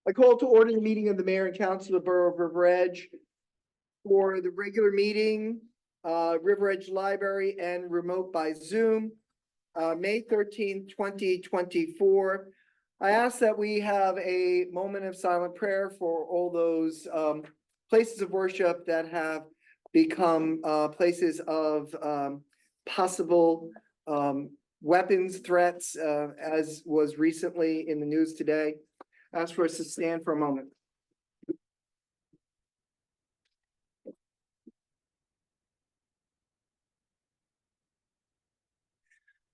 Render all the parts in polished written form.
I call to order the meeting of the mayor and council of the Borough of River Edge for the regular meeting, River Edge Library and remote by Zoom, May 13th, 2024. I ask that we have a moment of silent prayer for all those places of worship that have become places of possible weapons threats, as was recently in the news today. Ask for us to stand for a moment.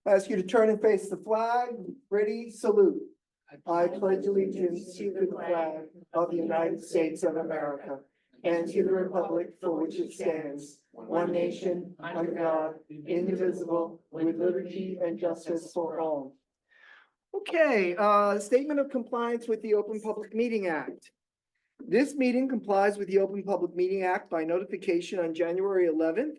I ask you to turn and face the flag. Ready, salute. I pledge allegiance to the flag of the United States of America and to the republic for which it stands, one nation, under God, indivisible, with liberty and justice for all. Okay, statement of compliance with the Open Public Meeting Act. This meeting complies with the Open Public Meeting Act by notification on January 11th,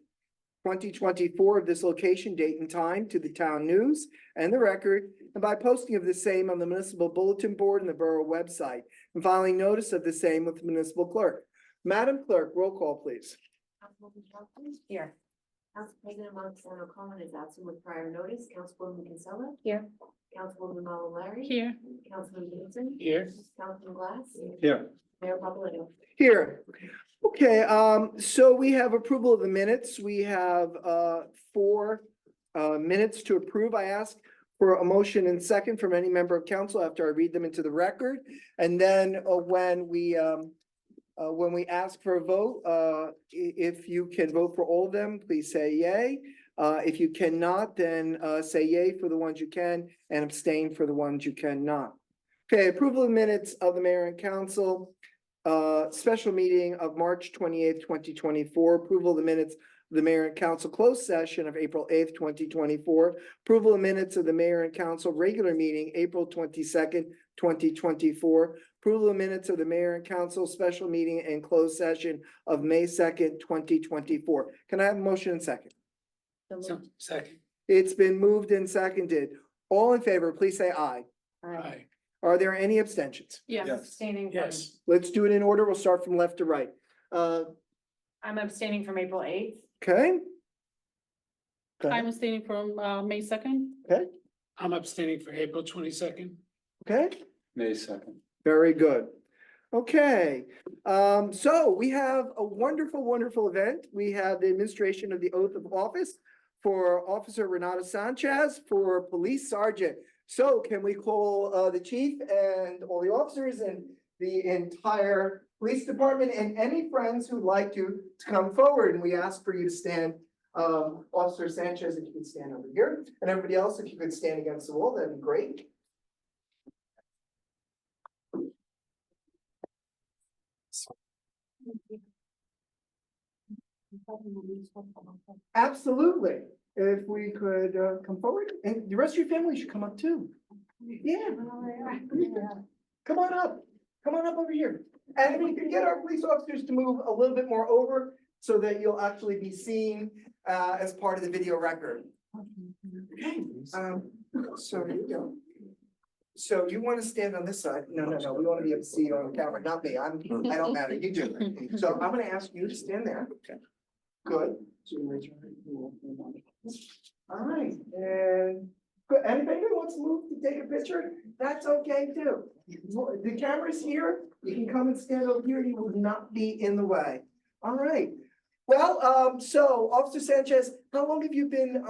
2024 of this location, date and time to the town news and the record, and by posting of the same on the municipal bulletin board and the borough website, and filing notice of the same with the municipal clerk. Madam Clerk, roll call, please. Councilwoman Johnson? Here. Council President Monticello Cohen is absent with prior notice. Councilwoman Kinsella? Here. Councilwoman Mallory? Here. Councilman Benson? Here. Councilman Glass? Here. Mayor Papaleto? Here. Okay, so we have approval of the minutes. We have 4 minutes to approve. I ask for a motion and second from any member of council after I read them into the record. And then when we ask for a vote, if you can vote for all of them, please say yay. If you cannot, then say yay for the ones you can and abstain for the ones you cannot. Okay, approval of minutes of the mayor and council. Special meeting of March 28th, 2024. Approval of the minutes of the mayor and council closed session of April 8th, 2024. Approval of minutes of the mayor and council regular meeting, April 22nd, 2024. Approval of minutes of the mayor and council special meeting and closed session of May 2nd, 2024. Can I have a motion and second? Second. It's been moved and seconded. All in favor, please say aye. Aye. Are there any abstentions? Yes. Abstaining. Yes. Let's do it in order. We'll start from left to right. I'm abstaining from April 8th. Okay. Go I'm ahead. abstaining from May 2nd. Okay, I'm abstaining for April 22nd. okay, May 2nd. very good. Okay, so we have a wonderful, wonderful event. We have the administration of the oath of office for Officer Renata Sanchez for Police Sergeant. So can we call the chief and all the officers and the entire police department and any friends who'd like to come forward, and we ask for you to stand. Officer Sanchez, if you could stand over here, and everybody else, if you could stand against the wall, that'd be great. Absolutely. If we could come forward, and the rest of your family should come up too. Yeah. Come on up. Come on up over here. And we can get our police officers to move a little bit more over so that you'll actually be seen as part of the video record. Okay, so here you go. So you want to stand on this side? No, we want to be able to see you on camera, not me. I don't matter, you do. So I'm gonna ask you to stand there. Okay. Good. So you raise your hand. All right, and good. Anybody who wants to move to take a picture, that's okay too. The camera's here. You can come and stand over here. You will not be in the way. All right. Well, so Officer Sanchez, how long have you been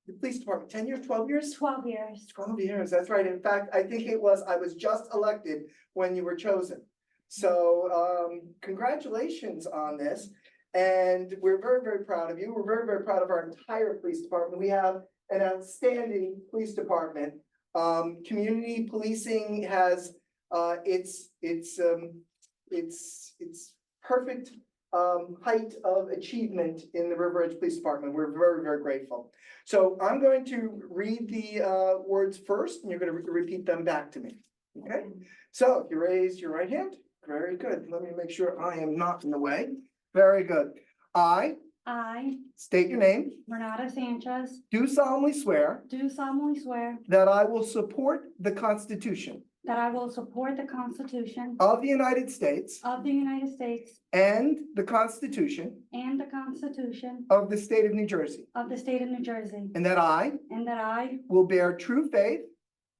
the police department? 10 years, 12 years? 12 years. 12 years, that's right. In fact, I think I was just elected when you were chosen. So congratulations on this. And we're very, very proud of you. We're very, very proud of our entire police department. We have an outstanding police department. Community policing has its perfect height of achievement in the River Edge Police Department. We're very, very grateful. So I'm going to read the words first, and you're going to repeat them back to me. Okay? So if you raise your right hand, very good. Let me make sure I am not in the way. Very good. I state your name, Renata Sanchez, do solemnly swear do solemnly swear that I will support the Constitution that I will support the Constitution of the United States of the United States and the Constitution and the Constitution of the State of New Jersey, of the State of New Jersey, and that I and that I will bear true faith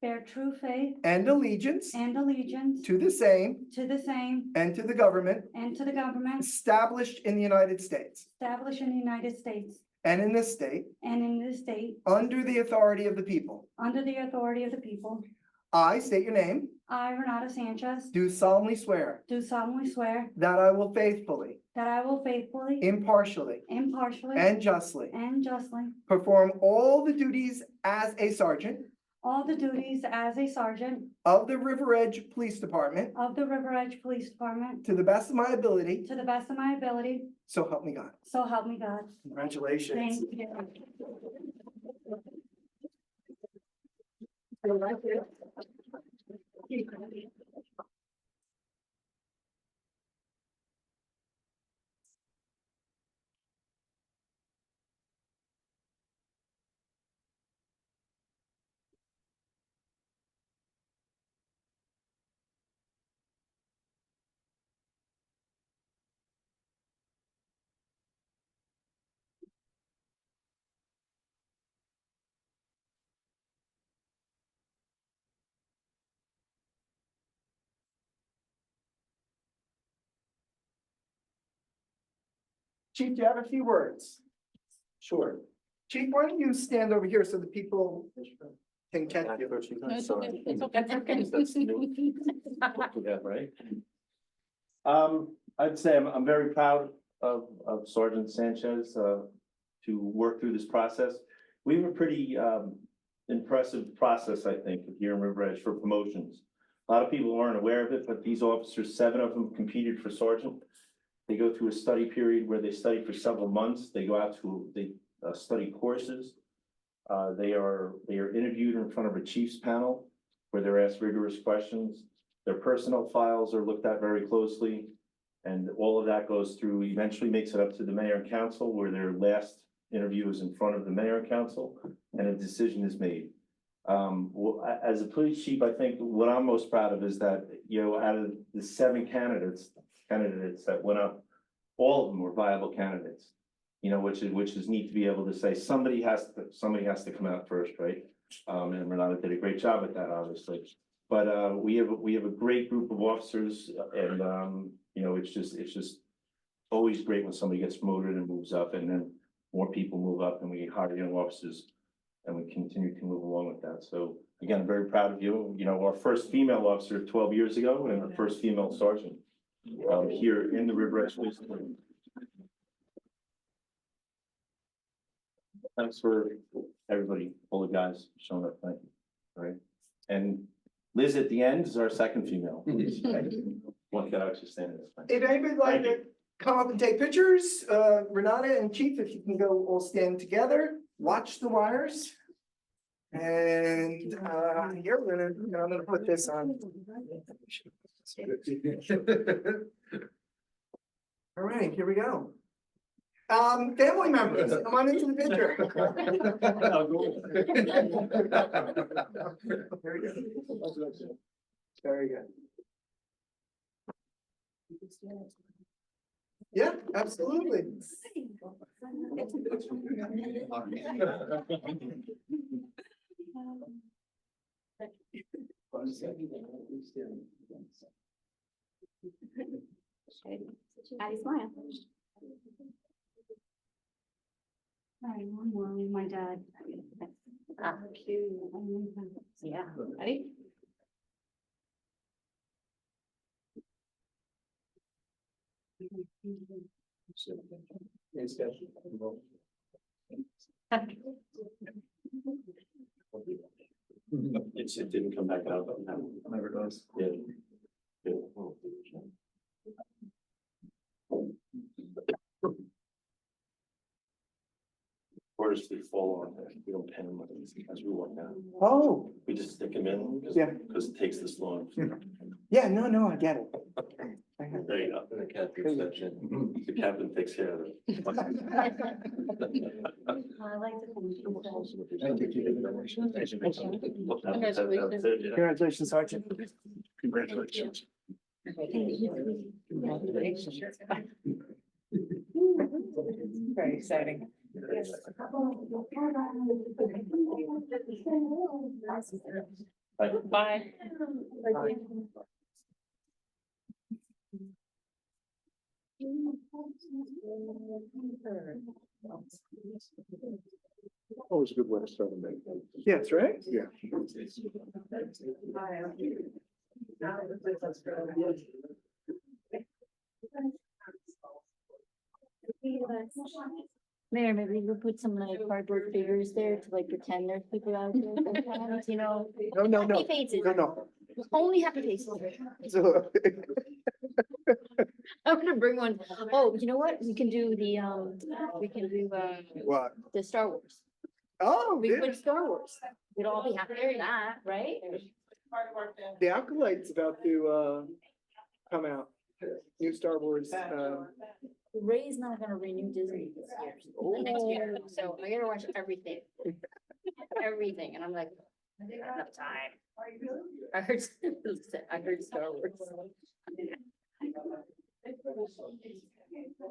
bear true faith and allegiance and allegiance to the same to the same and to the government and to the government established in the United States established in the United States and in this state and in this state under the authority of the people. under the authority of the people. I state your name, I, Renata Sanchez, do solemnly swear do solemnly swear that I will faithfully, that I will faithfully, impartially, impartially, and justly and justly perform all the duties as a sergeant all the duties as a sergeant of the River Edge Police Department of the River Edge Police Department to the best of my ability, to the best of my ability, so help me God. so help me God. Congratulations. Thank you. Chief, do you have a few words? Sure. Chief, why don't you stand over here so the people can catch you? It's okay. It's okay. Yeah, right. I'd say I'm very proud of Sergeant Sanchez, to work through this process. We have a pretty, impressive process, I think, here in River Edge for promotions. A lot of people aren't aware of it, but these officers, 7 of them competed for sergeant. They go through a study period where they study for several months. They go out to, they study courses. They are interviewed in front of a chief's panel where they're asked rigorous questions. Their personnel files are looked at very closely. And all of that goes through, eventually makes it up to the mayor and council, where their last interview is in front of the mayor and council, and a decision is made. As a police chief, I think what I'm most proud of is that, you know, out of the 7 candidates that went up, all of them were viable candidates. You know, which is neat to be able to say, somebody has to come out first, right? And Renata did a great job at that, obviously. But we have a great group of officers, and you know, it's just always great when somebody gets promoted and moves up, and then more people move up, and we hire young officers, and we continue to move along with that. So again, I'm very proud of you. You know, our first female officer 12 years ago, and our first female sergeant here in the River Edge Police Department. Thanks for everybody, all the guys showing up. Thank you. All right. And Liz at the end is our second female. One guy actually standing there. If anybody'd like to come up and take pictures, Renata and Chief, if you can go all stand together, watch the wires. And here, I'm gonna put this on. All right, here we go. Family members, come on into the picture. Very good. Very good. Yeah, absolutely. Addie, smile. All right, one more with my dad. Cute. Yeah, ready? It didn't come back out. Never does. Yeah. Orders they fall on, we don't pin them as we walk down. Oh, We just stick them in Yeah. because it takes this long. yeah, no, I get it. I There you go. The captain section. The captain takes care of it. I like to finish. Congratulations, Sergeant. Congratulations. Very exciting. Bye. Always a good way to start a meeting. Yes, right? Yeah. Mayor, maybe we put some like cardboard figures there to like pretend there's people out there, sometimes, you know. No. Happy faces, No. only happy faces. So, I'm gonna bring one. Oh, you know what? We can do what? the Star Wars. Oh, We yeah. put Star Wars. We'd all be happy with that, right? The Acolyte's about to come out. New Star Wars. Ray's not gonna renew Disney this year, next year, so I gotta watch everything. Everything, and I'm like, I don't have enough time. I heard Star Wars. I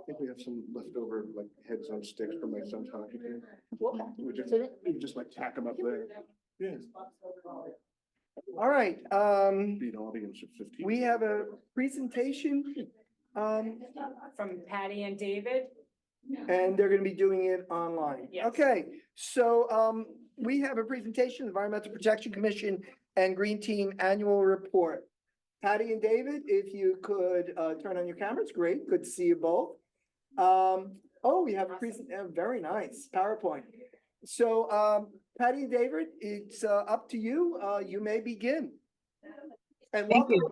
think we have some leftover like heads on sticks from my son's hockey team. We just, So that- we just like tack them up there. Yeah, All right, be an audience of 15. we have a presentation, From Patty and David. and they're gonna be doing it online. Yes. Okay, so, we have a presentation, Environmental Protection Commission and Green Team Annual Report. Patty and David, if you could, turn on your cameras, great, good to see you both. We have a very nice PowerPoint. So, Patty and David, it's, up to you, you may begin. And Thank welcome. you.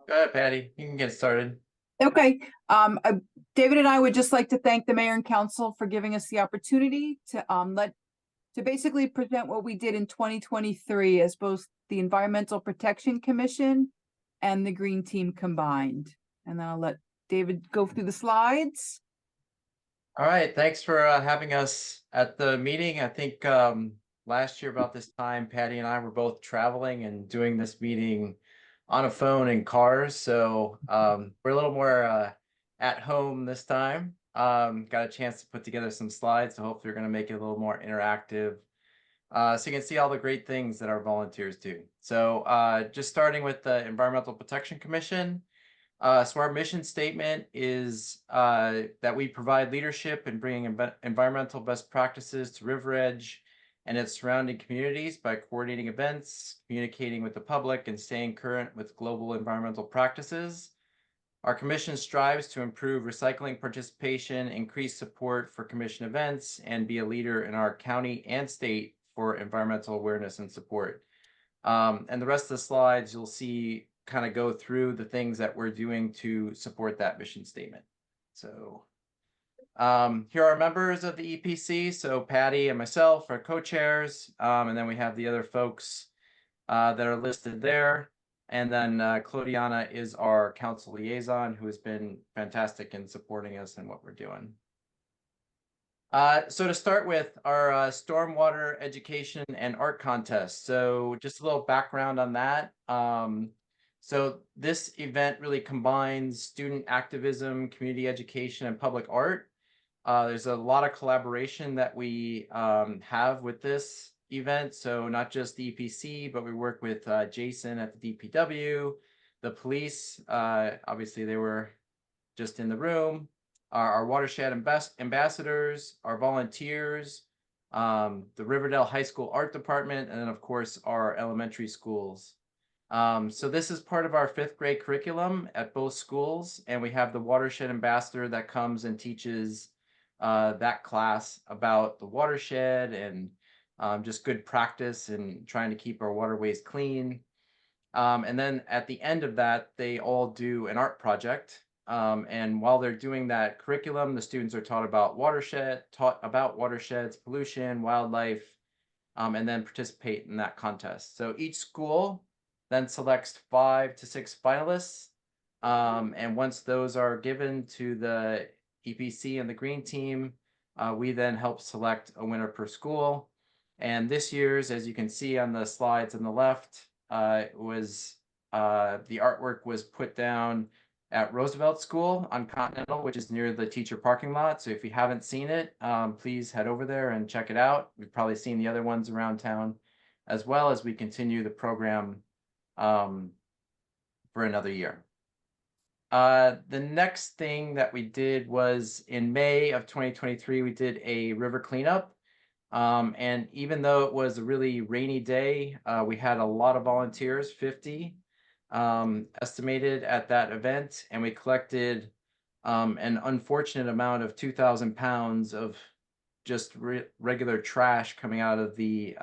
Go ahead, Patty. You can get started. Okay, David and I would just like to thank the mayor and council for giving us the opportunity to basically present what we did in 2023 as both the Environmental Protection Commission and the Green Team combined. And then I'll let David go through the slides. All right. Thanks for having us at the meeting. I think last year about this time, Patty and I were both traveling and doing this meeting on a phone in cars. So we're a little more at home this time. Got a chance to put together some slides. So hopefully we're going to make it a little more interactive. So you can see all the great things that our volunteers do. So just starting with the Environmental Protection Commission. So our mission statement is that we provide leadership in bringing environmental best practices to River Edge and its surrounding communities by coordinating events, communicating with the public, and staying current with global environmental practices. Our commission strives to improve recycling participation, increase support for commission events, and be a leader in our county and state for environmental awareness and support. And the rest of the slides, you'll see kind of go through the things that we're doing to support that mission statement. So here are members of the EPC. So Patty and myself are co-chairs, and then we have the other folks that are listed there. And then Claudiana is our council liaison, who has been fantastic in supporting us in what we're doing. So to start with, our stormwater education and art contest. So just a little background on that. So this event really combines student activism, community education, and public art. There's a lot of collaboration that we have with this event. So not just the EPC, but we work with Jason at the DPW, the police. Obviously, they were just in the room. Our watershed ambassadors, our volunteers, the Riverdale High School Art Department, and then of course our elementary schools. So this is part of our 5th grade curriculum at both schools, and we have the watershed ambassador that comes and teaches that class about the watershed and just good practice and trying to keep our waterways clean. And then at the end of that, they all do an art project. And while they're doing that curriculum, the students are taught about watersheds, pollution, wildlife, and then participate in that contest. So each school then selects 5 to 6 finalists. And once those are given to the EPC and the green team, we then help select a winner per school. And this year's, as you can see on the slides on the left, was the artwork was put down at Roosevelt School on Continental, which is near the teacher parking lot. So if you haven't seen it, please head over there and check it out. We've probably seen the other ones around town, as well as we continue the program for another year. The next thing that we did was in May of 2023, we did a river cleanup. And even though it was a really rainy day, we had a lot of volunteers, 50 estimated at that event, and we collected an unfortunate amount of 2,000 pounds of just regular trash coming out of the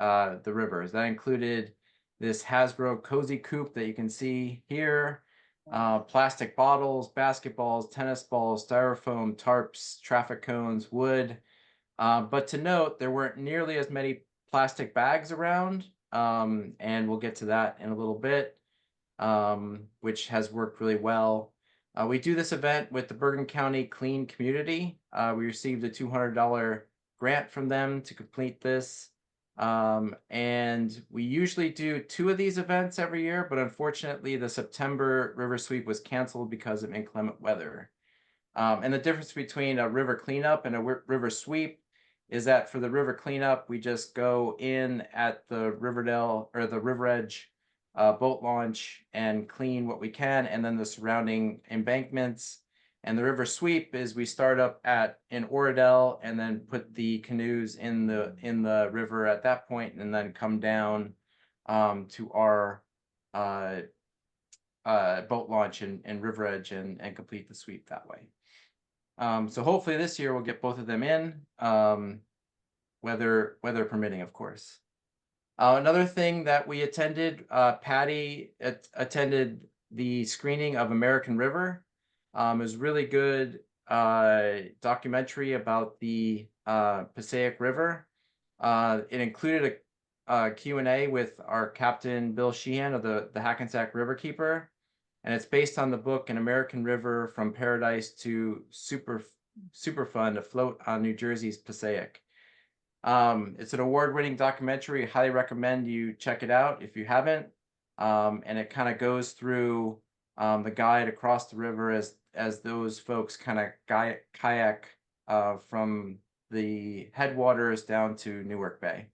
rivers. That included this Hasbro Cozy Coop that you can see here, plastic bottles, basketballs, tennis balls, styrofoam, tarps, traffic cones, wood. But to note, there weren't nearly as many plastic bags around, and we'll get to that in a little bit, which has worked really well. We do this event with the Bergen County Clean Community. We received a $200 grant from them to complete this. And we usually do 2 of these events every year, but unfortunately the September river sweep was canceled because of inclement weather. And the difference between a river cleanup and a river sweep is that for the river cleanup, we just go in at the Riverdale or the River Edge boat launch and clean what we can, and then the surrounding embankments. And the river sweep is we start up in Oradell and then put the canoes in the river at that point, and then come down to our boat launch in River Edge and complete the sweep that way. So hopefully this year we'll get both of them in, weather permitting, of course. Another thing that we attended, Patty attended the screening of American River. It was really good documentary about the Passaic River. It included a Q&A with our captain, Bill Sheehan of the Hackensack Riverkeeper. And it's based on the book An American River from Paradise to Superfund, Afloat on New Jersey's Passaic. It's an award-winning documentary. I highly recommend you check it out if you haven't. And it kind of goes through the guide across the river as those folks kind of kayak from the headwaters down to Newark Bay.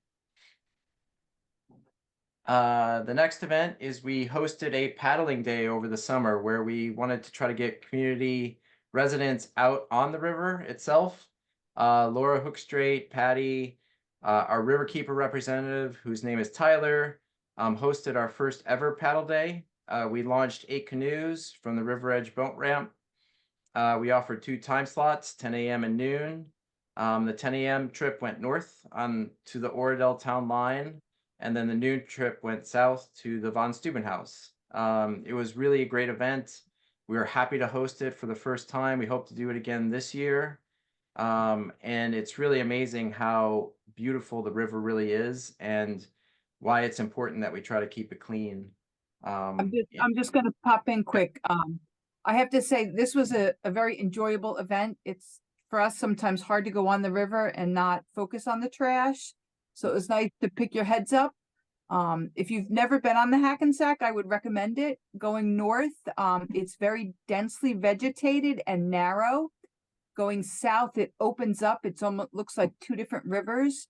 The next event is we hosted a paddling day over the summer where we wanted to try to get community residents out on the river itself. Laura Hookstraight, Patty, our Riverkeeper representative, whose name is Tyler, hosted our first ever paddle day. We launched 8 canoes from the River Edge boat ramp. We offered 2 time slots, 10 a.m. and noon. The 10 a.m. trip went north to the Oradell town line, and then the noon trip went south to the Von Steuben House. It was really a great event. We were happy to host it for the first time. We hope to do it again this year. And it's really amazing how beautiful the river really is and why it's important that we try to keep it clean. I'm just going to pop in quick. I have to say this was a very enjoyable event. It's for us sometimes hard to go on the river and not focus on the trash. So it was nice to pick your heads up. If you've never been on the Hackensack, I would recommend it. Going north, it's very densely vegetated and narrow. Going south, it opens up. It's almost looks like 2 different rivers.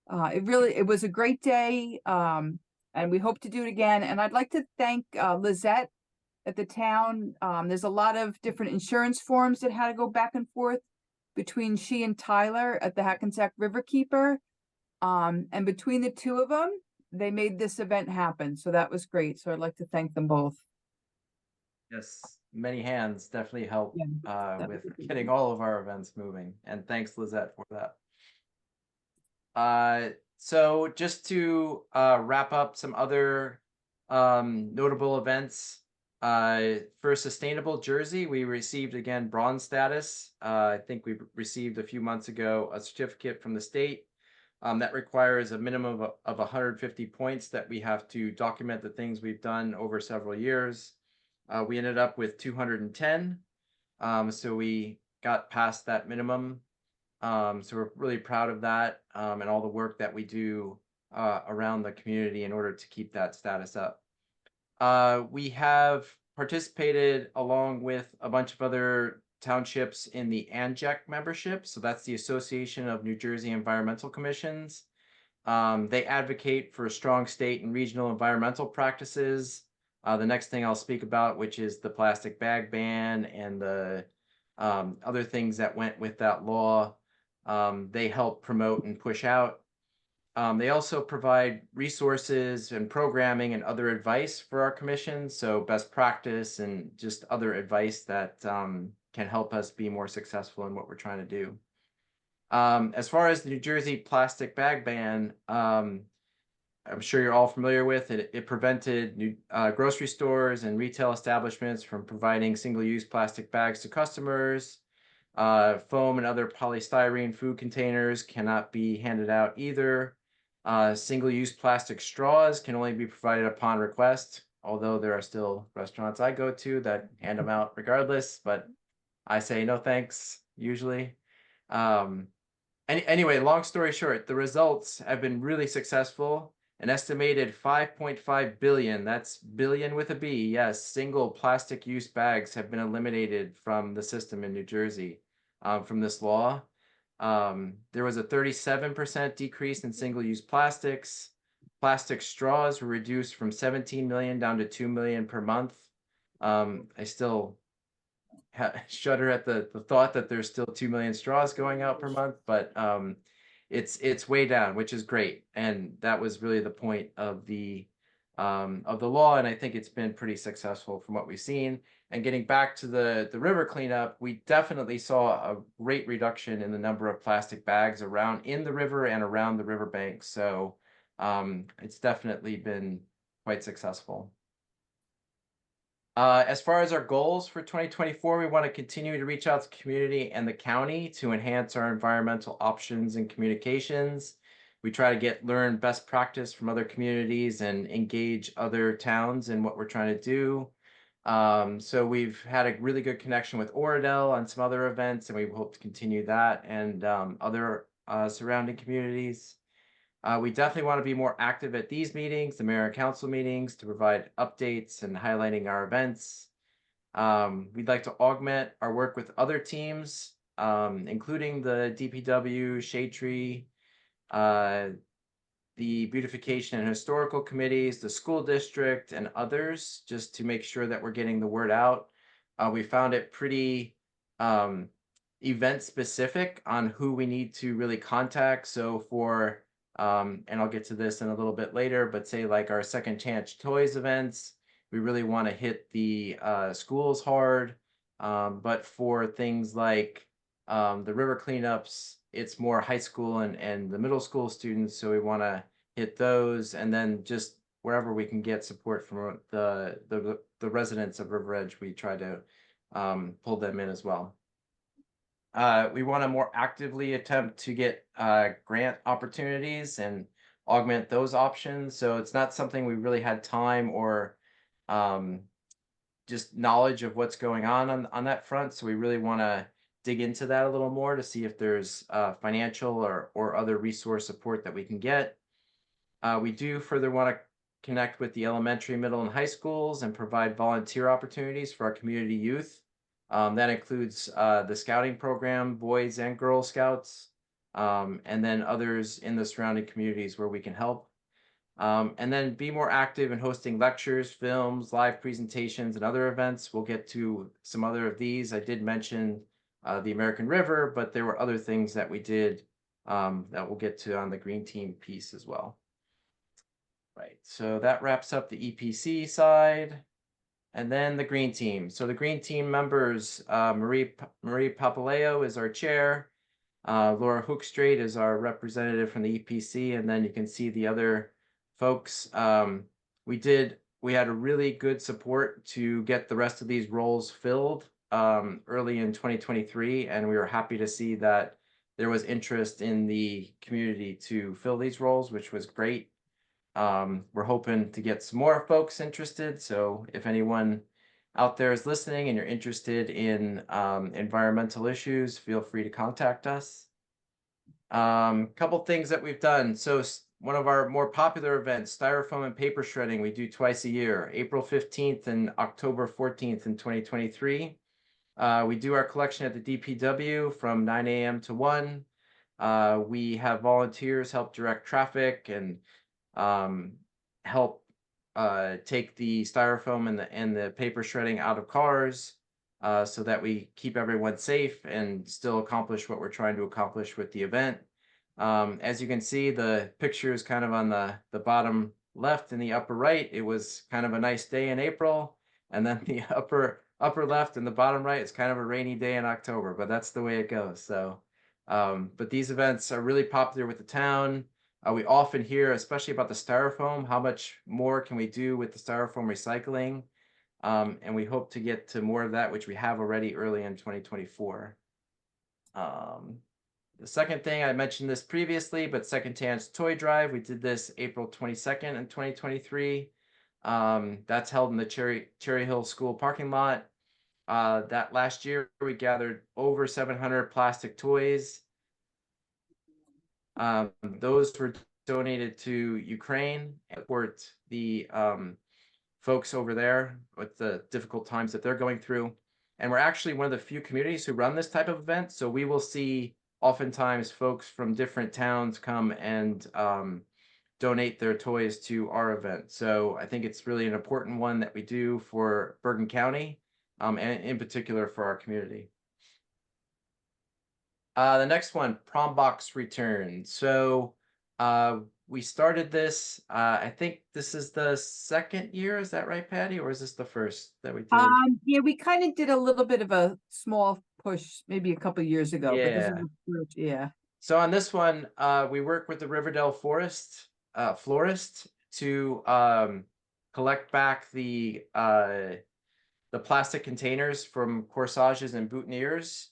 It was a great day. And we hope to do it again. And I'd like to thank Lizette at the town. There's a lot of different insurance forms that had to go back and forth between she and Tyler at the Hackensack Riverkeeper. And between the 2 of them, they made this event happen. So that was great. So I'd like to thank them both. Yes, many hands definitely help Yeah, with getting all of our events moving. And thanks, Lizette, for that. So just to wrap up some other notable events. For Sustainable Jersey, we received again bronze status. I think we received a few months ago a certificate from the state That requires a minimum of 150 points that we have to document the things we've done over several years. We ended up with 210. So we got past that minimum. So we're really proud of that, and all the work that we do around the community in order to keep that status up. We have participated along with a bunch of other townships in the ANJEC membership. So that's the Association of New Jersey Environmental Commissions. They advocate for strong state and regional environmental practices. The next thing I'll speak about, which is the plastic bag ban and the other things that went with that law, they help promote and push out. They also provide resources and programming and other advice for our commission. So best practice and just other advice that can help us be more successful in what we're trying to do. As far as the New Jersey plastic bag ban, I'm sure you're all familiar with it. It prevented grocery stores and retail establishments from providing single-use plastic bags to customers. Foam and other polystyrene food containers cannot be handed out either. Single-use plastic straws can only be provided upon request, although there are still restaurants I go to that hand them out regardless, but I say no thanks usually. Anyway, long story short, the results have been really successful. An estimated 5.5 billion, that's billion with a B, yes, single plastic use bags have been eliminated from the system in New Jersey from this law. There was a 37% decrease in single-use plastics. Plastic straws were reduced from 17 million down to 2 million per month. I still shudder at the thought that there's still 2 million straws going out per month, but it's way down, which is great. And that was really the point of the law. And I think it's been pretty successful from what we've seen. And getting back to the river cleanup, we definitely saw a great reduction in the number of plastic bags around in the river and around the riverbank. So it's definitely been quite successful. As far as our goals for 2024, we want to continue to reach out to the community and the county to enhance our environmental options and communications. We try to learn best practice from other communities and engage other towns in what we're trying to do. So we've had a really good connection with Oradell on some other events, and we hope to continue that and other surrounding communities. We definitely want to be more active at these meetings, the mayor and council meetings, to provide updates and highlighting our events. We'd like to augment our work with other teams, including the DPW, Shade Tree, the beautification and historical committees, the school district, and others, just to make sure that we're getting the word out. We found it pretty event specific on who we need to really contact. So for, and I'll get to this in a little bit later, but say like our Second Chance Toys events, we really want to hit the schools hard. But for things like the river cleanups, it's more high school and the middle school students. So we want to hit those, and then just wherever we can get support from the residents of River Edge, we try to pull them in as well. We want to more actively attempt to get grant opportunities and augment those options. So it's not something we really had time or just knowledge of what's going on that front. So we really want to dig into that a little more to see if there's financial or other resource support that we can get. We do further want to connect with the elementary, middle, and high schools and provide volunteer opportunities for our community youth. That includes the scouting program, Boys and Girl Scouts, and then others in the surrounding communities where we can help. And then be more active in hosting lectures, films, live presentations, and other events. We'll get to some other of these. I did mention the American River, but there were other things that we did that we'll get to on the Green Team piece as well. Right, so that wraps up the EPC side. And then the Green Team. So the Green Team members, Marie Papaleo is our chair. Laura Hookstraight is our representative from the EPC. And then you can see the other folks. We had a really good support to get the rest of these roles filled early in 2023. And we were happy to see that there was interest in the community to fill these roles, which was great. We're hoping to get some more folks interested. So if anyone out there is listening and you're interested in environmental issues, feel free to contact us. Couple things that we've done. So one of our more popular events, styrofoam and paper shredding, we do twice a year, April 15th and October 14th in 2023. We do our collection at the DPW from 9 a.m. to 1. We have volunteers help direct traffic and help take the styrofoam and the paper shredding out of cars so that we keep everyone safe and still accomplish what we're trying to accomplish with the event. As you can see, the picture is kind of on the bottom left and the upper right. It was kind of a nice day in April, and then the upper left and the bottom right is kind of a rainy day in October, but that's the way it goes. So, but these events are really popular with the town. We often hear, especially about the styrofoam, how much more can we do with the styrofoam recycling? And we hope to get to more of that, which we have already early in 2024. The second thing, I mentioned this previously, but Second Chance Toy Drive, we did this April 22nd in 2023. That's held in the Cherry Hill School parking lot. That last year, we gathered over 700 plastic toys. Those were donated to Ukraine and support the folks over there with the difficult times that they're going through. And we're actually one of the few communities who run this type of event. So we will see oftentimes folks from different towns come and donate their toys to our event. So I think it's really an important one that we do for Bergen County and in particular for our community. The next one, Prom Box Return. So we started this, I think this is the second year, is that right, Patty? Or is this the first that we did? Yeah, we kind of did a little bit of a small push maybe a couple years ago, but this is Yeah. the first, yeah. So on this one, we work with the Riverdale florist to collect back the plastic containers from corsages and boutonnieres.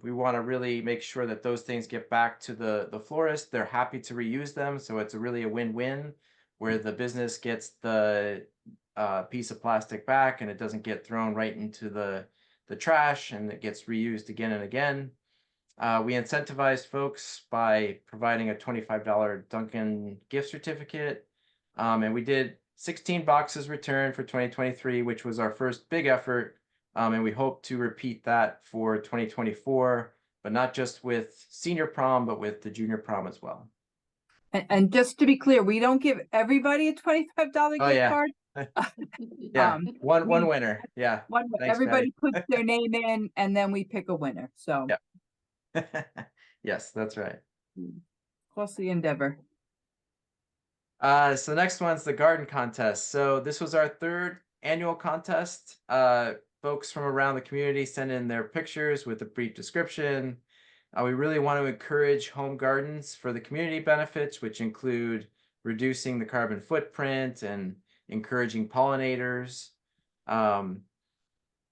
We want to really make sure that those things get back to the florist. They're happy to reuse them, so it's really a win-win where the business gets the piece of plastic back and it doesn't get thrown right into the trash, and it gets reused again and again. We incentivized folks by providing a $25 Dunkin' gift certificate, and we did 16 boxes returned for 2023, which was our first big effort. And we hope to repeat that for 2024, but not just with senior prom, but with the junior prom as well. And just to be clear, we don't give everybody a $25 Oh, gift yeah. card. Yeah, one we- winner. Yeah. Thanks, Everybody puts their name in and then we pick a winner. So Yeah. Yes, that's right. costly endeavor. So the next one's the garden contest. So this was our third annual contest. Folks from around the community send in their pictures with a brief description. We really want to encourage home gardens for the community benefits, which include reducing the carbon footprint and encouraging pollinators.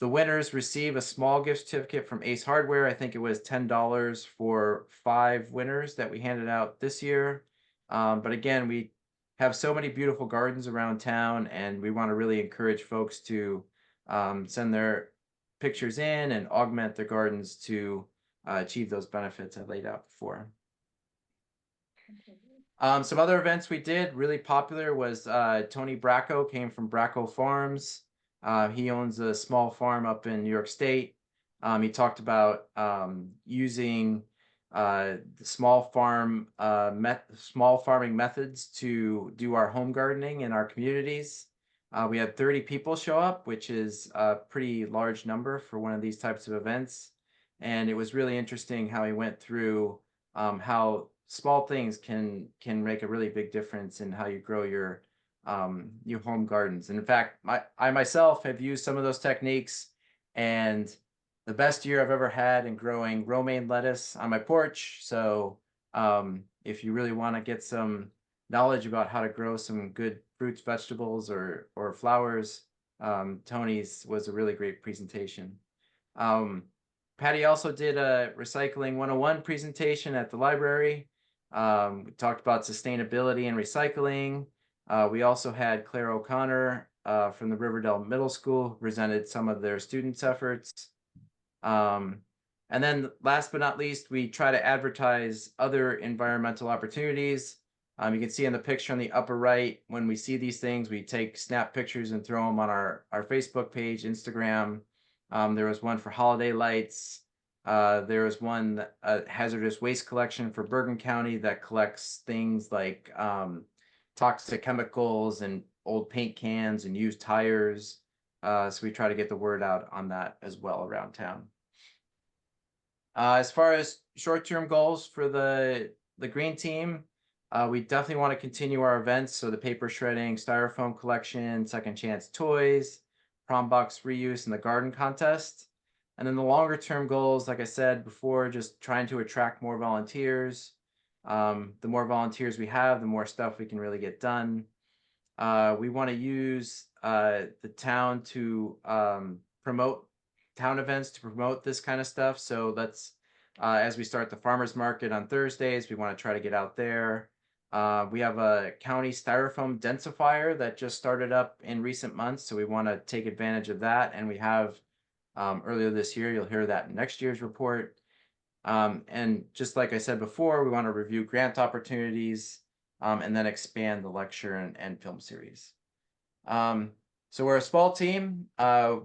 The winners receive a small gift certificate from Ace Hardware. I think it was $10 for 5 winners that we handed out this year. But again, we have so many beautiful gardens around town, and we want to really encourage folks to send their pictures in and augment their gardens to achieve those benefits I laid out before. Some other events we did really popular was Tony Bracco came from Bracco Farms. He owns a small farm up in New York State. He talked about using the small farming methods to do our home gardening in our communities. We had 30 people show up, which is a pretty large number for one of these types of events. And it was really interesting how he went through how small things can make a really big difference in how you grow your home gardens. And in fact, I myself have used some of those techniques, and the best year I've ever had in growing romaine lettuce on my porch. So if you really want to get some knowledge about how to grow some good fruits, vegetables, or flowers, Tony's was a really great presentation. Patty also did a recycling 101 presentation at the library. We talked about sustainability and recycling. We also had Claire O'Connor from the Riverdale Middle School who presented some of their students' efforts. And then last but not least, we try to advertise other environmental opportunities. You can see in the picture on the upper right, when we see these things, we take snap pictures and throw them on our Facebook page, Instagram. There was one for holiday lights. There was one hazardous waste collection for Bergen County that collects things like toxic chemicals and old paint cans and used tires. So we try to get the word out on that as well around town. As far as short-term goals for the green team, we definitely want to continue our events. So the paper shredding, styrofoam collection, second chance toys, prom box reuse, and the garden contest. And then the longer term goals, like I said before, just trying to attract more volunteers. The more volunteers we have, the more stuff we can really get done. We want to use the town to promote town events to promote this kind of stuff. So let's, as we start the farmers market on Thursdays, we want to try to get out there. We have a county styrofoam densifier that just started up in recent months. So we want to take advantage of that. And we have earlier this year, you'll hear that in next year's report. And just like I said before, we want to review grant opportunities and then expand the lecture and film series. So we're a small team.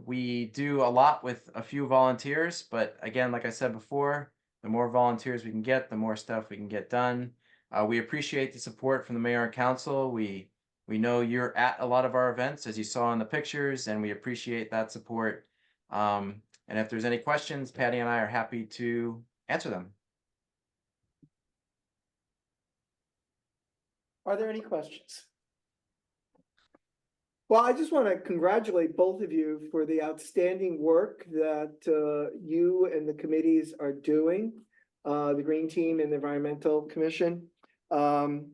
We do a lot with a few volunteers, but again, like I said before, the more volunteers we can get, the more stuff we can get done. We appreciate the support from the mayor and council. We know you're at a lot of our events, as you saw in the pictures, and we appreciate that support. And if there's any questions, Patty and I are happy to answer them. Are there any questions? Well, I just want to congratulate both of you for the outstanding work that you and the committees are doing, the Green Team and the Environmental Commission. Town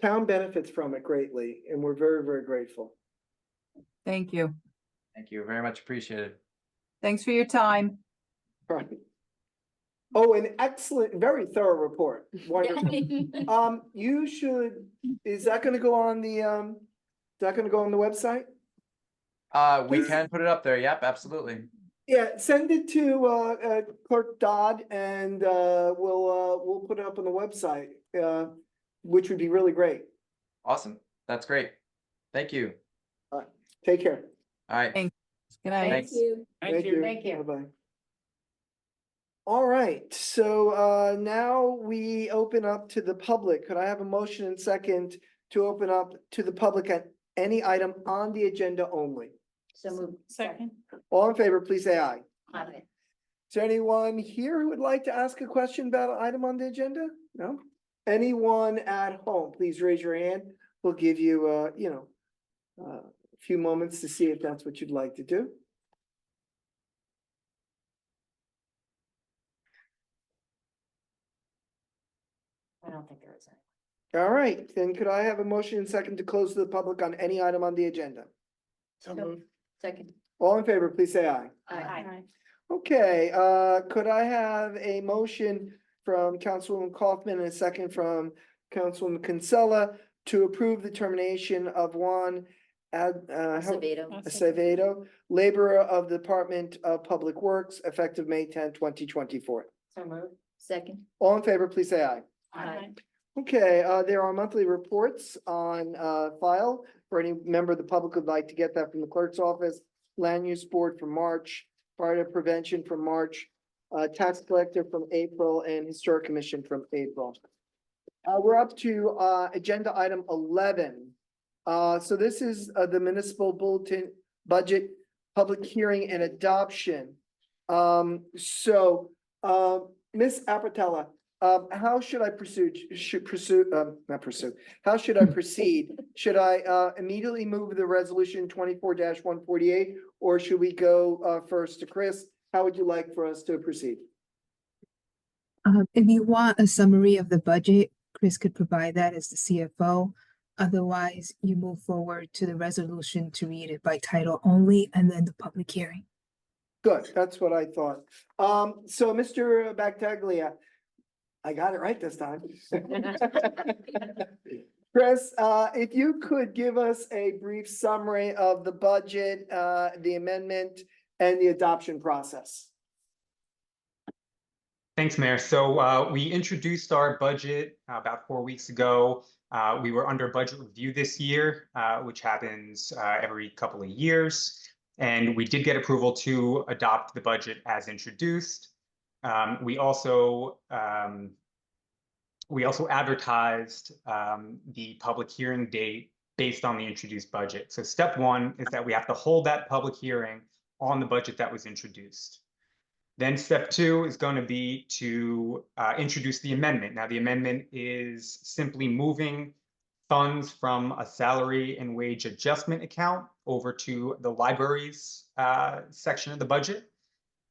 benefits from it greatly, and we're very, very grateful. Thank you. Thank you. Very much appreciated. Thanks for your time. Right. Oh, an excellent, very thorough report. Wonderful. You should, is that gonna go on the, is that gonna go on the website? We can put it up there. Yep, absolutely. Yeah, send it to Clerk Dodd and we'll put it up on the website, which would be really great. Awesome. That's great. Thank you. Take care. All right. Thanks. Good night. Thanks. Thank you. Thank you. Bye-bye. All right, so now we open up to the public. Could I have a motion and second to open up to the public at any item on the agenda only? So moved. Second. All in favor, please say aye. Aye. Is there anyone here who would like to ask a question about an item on the agenda? No? Anyone at home, please raise your hand. We'll give you, a few moments to see if that's what you'd like to do. I don't think there is any. All right, then could I have a motion and second to close to the public on any item on the agenda? So moved. Second. All in favor, please say aye. Aye. Okay, could I have a motion from Councilwoman Kaufman and a second from Councilwoman Kinsella to approve the termination of Juan Acevedo, laborer of the Department of Public Works, effective May 10, 2024. So moved. Second. All in favor, please say aye. Aye. Okay, there are monthly reports on file for any member of the public who'd like to get that from the clerk's office. Land Use Board for March, Fire Prevention from March, Tax Collector from April, and Historic Commission from April. We're up to agenda item 11. So this is the municipal bulletin budget, public hearing and adoption. Ms. Apatella, how should I how should I proceed? Should I immediately move the resolution 24-148, or should we go first to Chris? How would you like for us to proceed? If you want a summary of the budget, Chris could provide that as the CFO. Otherwise, you move forward to the resolution to read it by title only and then the public hearing. Good, that's what I thought. So Mr. Battaglia, I got it right this time. Chris, if you could give us a brief summary of the budget, the amendment and the adoption process. Thanks, Mayor. So we introduced our budget about 4 weeks ago. We were under budget review this year, which happens every couple of years. And we did get approval to adopt the budget as introduced. We also advertised the public hearing date based on the introduced budget. So step one is that we have to hold that public hearing on the budget that was introduced. Then step two is going to be to introduce the amendment. Now, the amendment is simply moving funds from a salary and wage adjustment account over to the libraries section of the budget.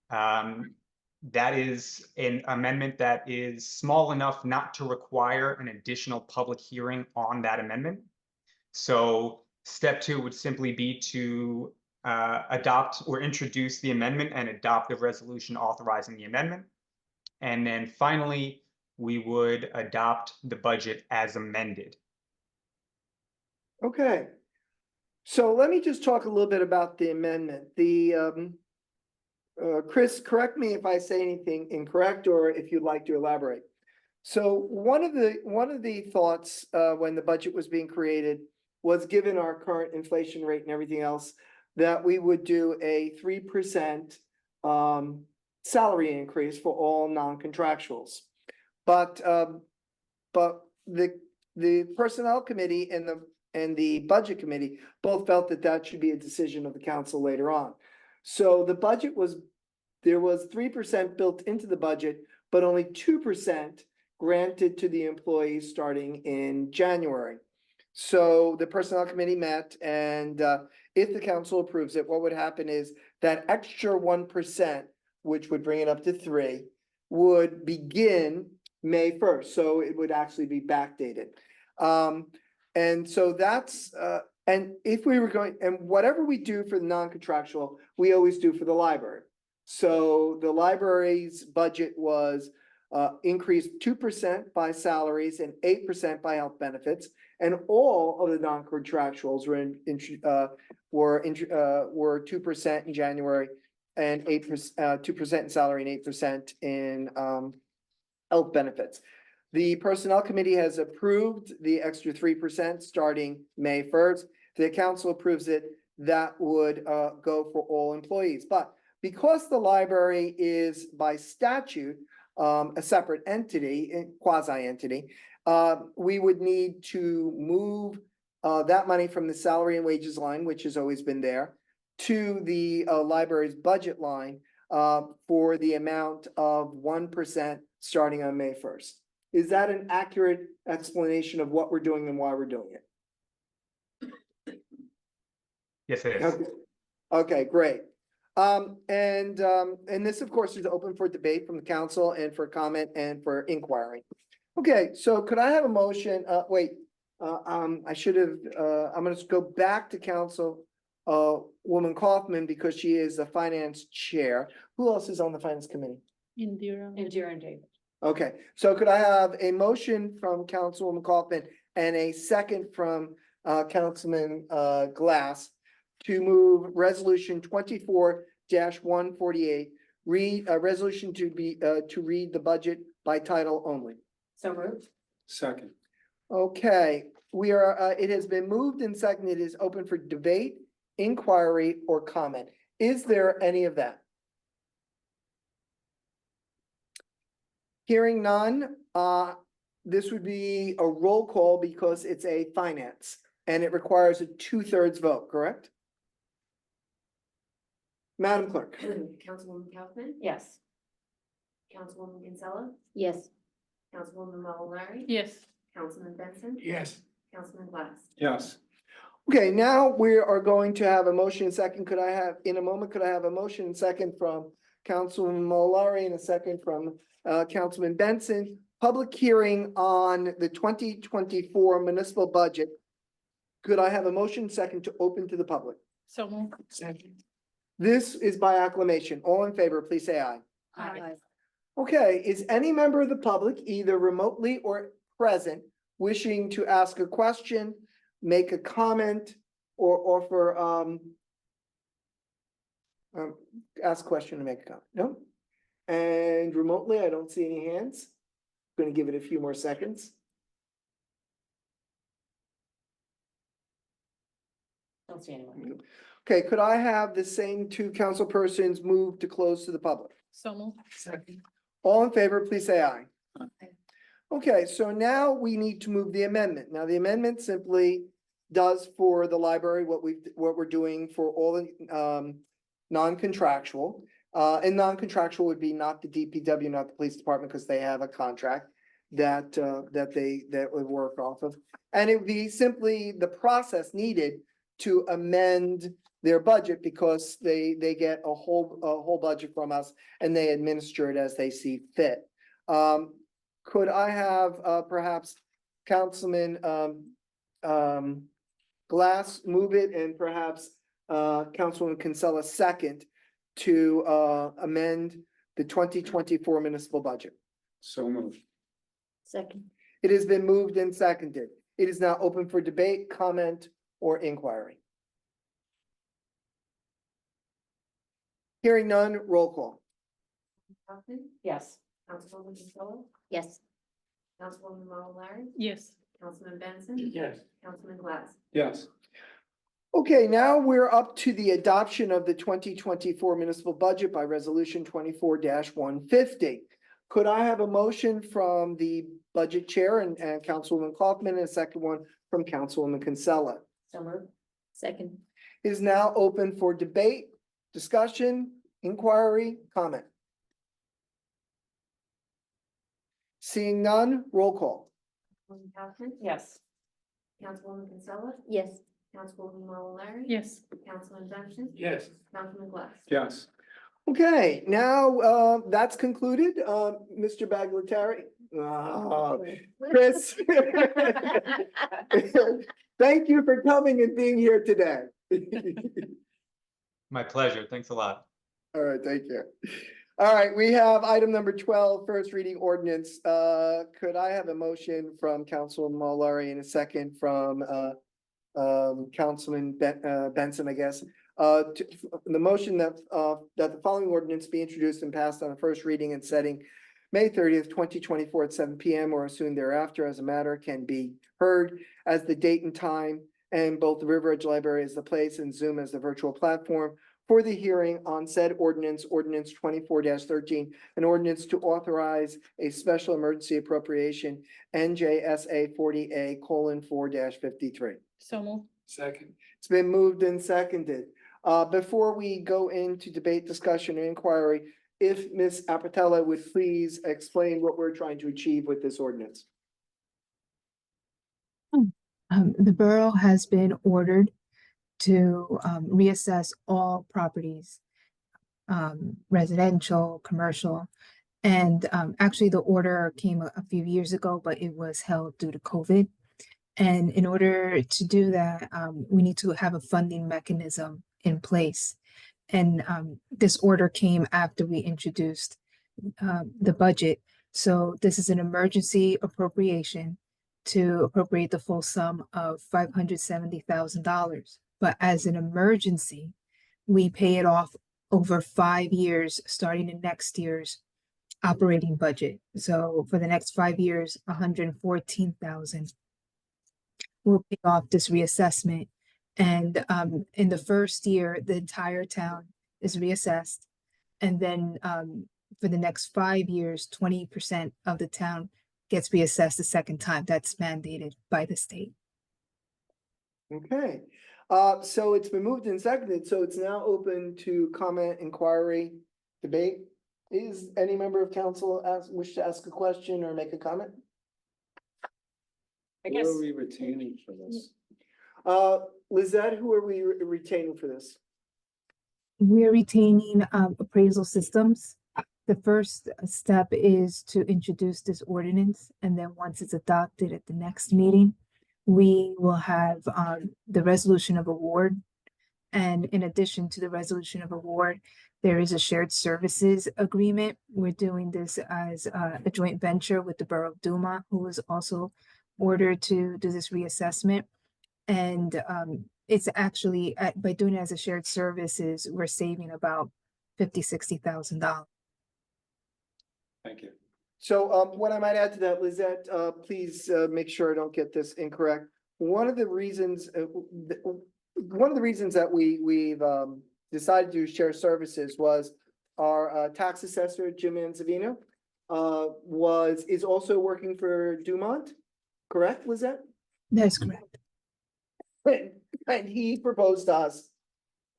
That is an amendment that is small enough not to require an additional public hearing on that amendment. So step two would simply be to adopt or introduce the amendment and adopt the resolution authorizing the amendment. And then finally, we would adopt the budget as amended. Okay. So let me just talk a little bit about the amendment. Chris, correct me if I say anything incorrect or if you'd like to elaborate. So one of the thoughts when the budget was being created was, given our current inflation rate and everything else, that we would do a 3% salary increase for all non-contractuals. But the personnel committee and the budget committee both felt that that should be a decision of the council later on. So the budget there was 3% built into the budget, but only 2% granted to the employees starting in January. So the personnel committee met, and if the council approves it, what would happen is that extra 1%, which would bring it up to 3, would begin May 1st. So it would actually be backdated. And so that's, and if we were going, and whatever we do for the non-contractual, we always do for the library. So the library's budget was increased 2% by salaries and 8% by health benefits. And all of the non-contractuals were 2% in January and 2% in salary and 8% in health benefits. The personnel committee has approved the extra 3% starting May 1st. The council approves it, that would go for all employees. But because the library is by statute a separate entity, quasi-entity, we would need to move that money from the salary and wages line, which has always been there, to the library's budget line for the amount of 1% starting on May 1st. Is that an accurate explanation of what we're doing and why we're doing it? Yes, it is. Okay, great. And this, of course, is open for debate from the council and for comment and for inquiry. Okay, so could I have a motion? I should have, I'm gonna go back to council, Woman Kaufman, because she is the finance chair. Who else is on the finance committee? Indira and David. Okay, so could I have a motion from Councilwoman Kaufman and a second from Councilman Glass to move resolution 24-148, read a resolution to read the budget by title only. So moved. Second. Okay, we are, it has been moved and seconded. It is open for debate, inquiry, or comment. Is there any of that? Hearing none, this would be a roll call because it's a finance and it requires a 2/3 vote, correct? Madam Clerk. Councilwoman Kaufman, Yes. Councilwoman Kinsella, Yes. Councilwoman Mallory. Yes. Councilman Benson. Yes. Councilman Glass. Yes. Okay, now we are going to have a motion and second. Could I have, in a moment, could I have a motion and second from Councilwoman Mallory and a second from Councilman Benson? Public hearing on the 2024 municipal budget. Could I have a motion second to open to the public? So moved. This is by acclamation. All in favor, please say aye. Aye. Okay, is any member of the public, either remotely or present, wishing to ask a question, make a comment, or offer, ask a question and make a comment? No? And remotely, I don't see any hands. Going to give it a few more seconds. Don't see anyone. Okay, could I have the same two council persons move to close to the public? So moved. Second. All in favor, please say aye. Okay, so now we need to move the amendment. Now, the amendment simply does for the library what we're doing for all the non-contractual. And non-contractual would be not the DPW, not the police department, because they have a contract that would work off of. And it would be simply the process needed to amend their budget because they get a whole budget from us and they administer it as they see fit. Could I have perhaps Councilman Glass move it and perhaps Councilwoman Kinsella second to amend the 2024 municipal budget? So moved. Second. It has been moved and seconded. It is now open for debate, comment, or inquiry. Hearing none, roll call. Kaufman, Yes. Councilwoman Kinsella, Yes. Councilwoman Mallal-Larry, Yes. Councilman Benson. Yes. Councilman Glass. Yes. Okay, now we're up to the adoption of the 2024 municipal budget by resolution 24-150. Could I have a motion from the budget chair and Councilwoman Kaufman and a second one from Councilwoman Kinsella? So moved. Second. It is now open for debate, discussion, inquiry, comment. Seeing none, roll call. Councilwoman Kaufman, Yes. Councilwoman Kinsella, Yes. Councilwoman Mallal-Larry. Yes. Councilman Benson. Yes. Councilman Glass. Yes. Okay, now that's concluded. Mr. Bagletary. Chris. Thank you for coming and being here today. My pleasure. Thanks a lot. All right, thank you. All right, we have item number 12, first reading ordinance. Could I have a motion from Councilman Mallal-Larry and a second from Councilman Benson, I guess? The motion that the following ordinance be introduced and passed on a first reading and setting May 30th, 2024 at 7 p.m. or as soon thereafter as a matter can be heard as the date and time, and both the River Edge Library as the place and Zoom as the virtual platform for the hearing on said ordinance 24-13, an ordinance to authorize a special emergency appropriation NJSA 40A:4-53. So moved. Second. It's been moved and seconded. Before we go into debate, discussion, and inquiry, if Ms. Apatella would please explain what we're trying to achieve with this ordinance. The borough has been ordered to reassess all properties, residential, commercial. And actually the order came a few years ago, but it was held due to COVID. And in order to do that, we need to have a funding mechanism in place. And this order came after we introduced the budget. So this is an emergency appropriation to appropriate the full sum of $570,000. But as an emergency, we pay it off over 5 years, starting in next year's operating budget. So for the next 5 years, $114,000 will pay off this reassessment. And in the first year, the entire town is reassessed. And then for the next 5 years, 20% of the town gets reassessed a second time. That's mandated by the state. Okay, so it's been moved and seconded, so it's now open to comment, inquiry, debate. Is any member of council wish to ask a question or make a comment? I Who guess. are we retaining for this? Lizette, who are we retaining for this? We're retaining appraisal systems. The first step is to introduce this ordinance, and then once it's adopted at the next meeting, we will have the resolution of award And in addition to the resolution of award, there is a shared services agreement. We're doing this as a joint venture with the Borough of Duma, who was also ordered to do this reassessment. And it's actually, by doing it as a shared services, we're saving about $50,000-$60,000. Thank you. So what I might add to that, Lizette, please make sure I don't get this incorrect. One of the reasons that we've decided to share services was our tax assessor, Jim Anzavino, is also working for Dumont, correct, Lizette? That's correct. And he proposed to us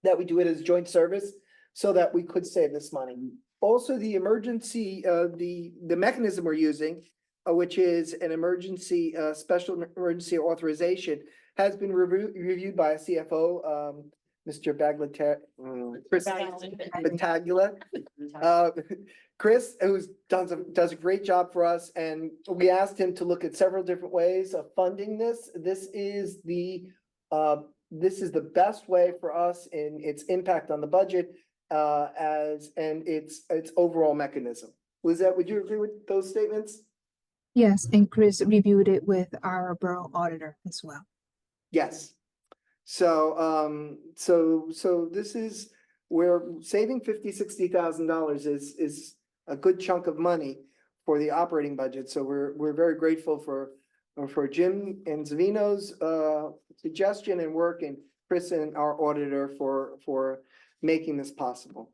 that we do it as joint service so that we could save this money. Also, the emergency, the mechanism we're using, which is an emergency, special emergency authorization, has been reviewed by a CFO, Mr. Chris Battaglia. Chris, who's does a great job for us, and we asked him to look at several different ways of funding this. This is the best way for us in its impact on the budget, and its overall mechanism. Lizette, would you agree with those statements? Yes, and Chris reviewed it with our borough auditor as well. Yes. So, so this is, where saving $50,000-$60,000 is a good chunk of money for the operating budget. So we're very grateful for Jim and Zavino's suggestion and work, and Chris and our auditor for making this possible.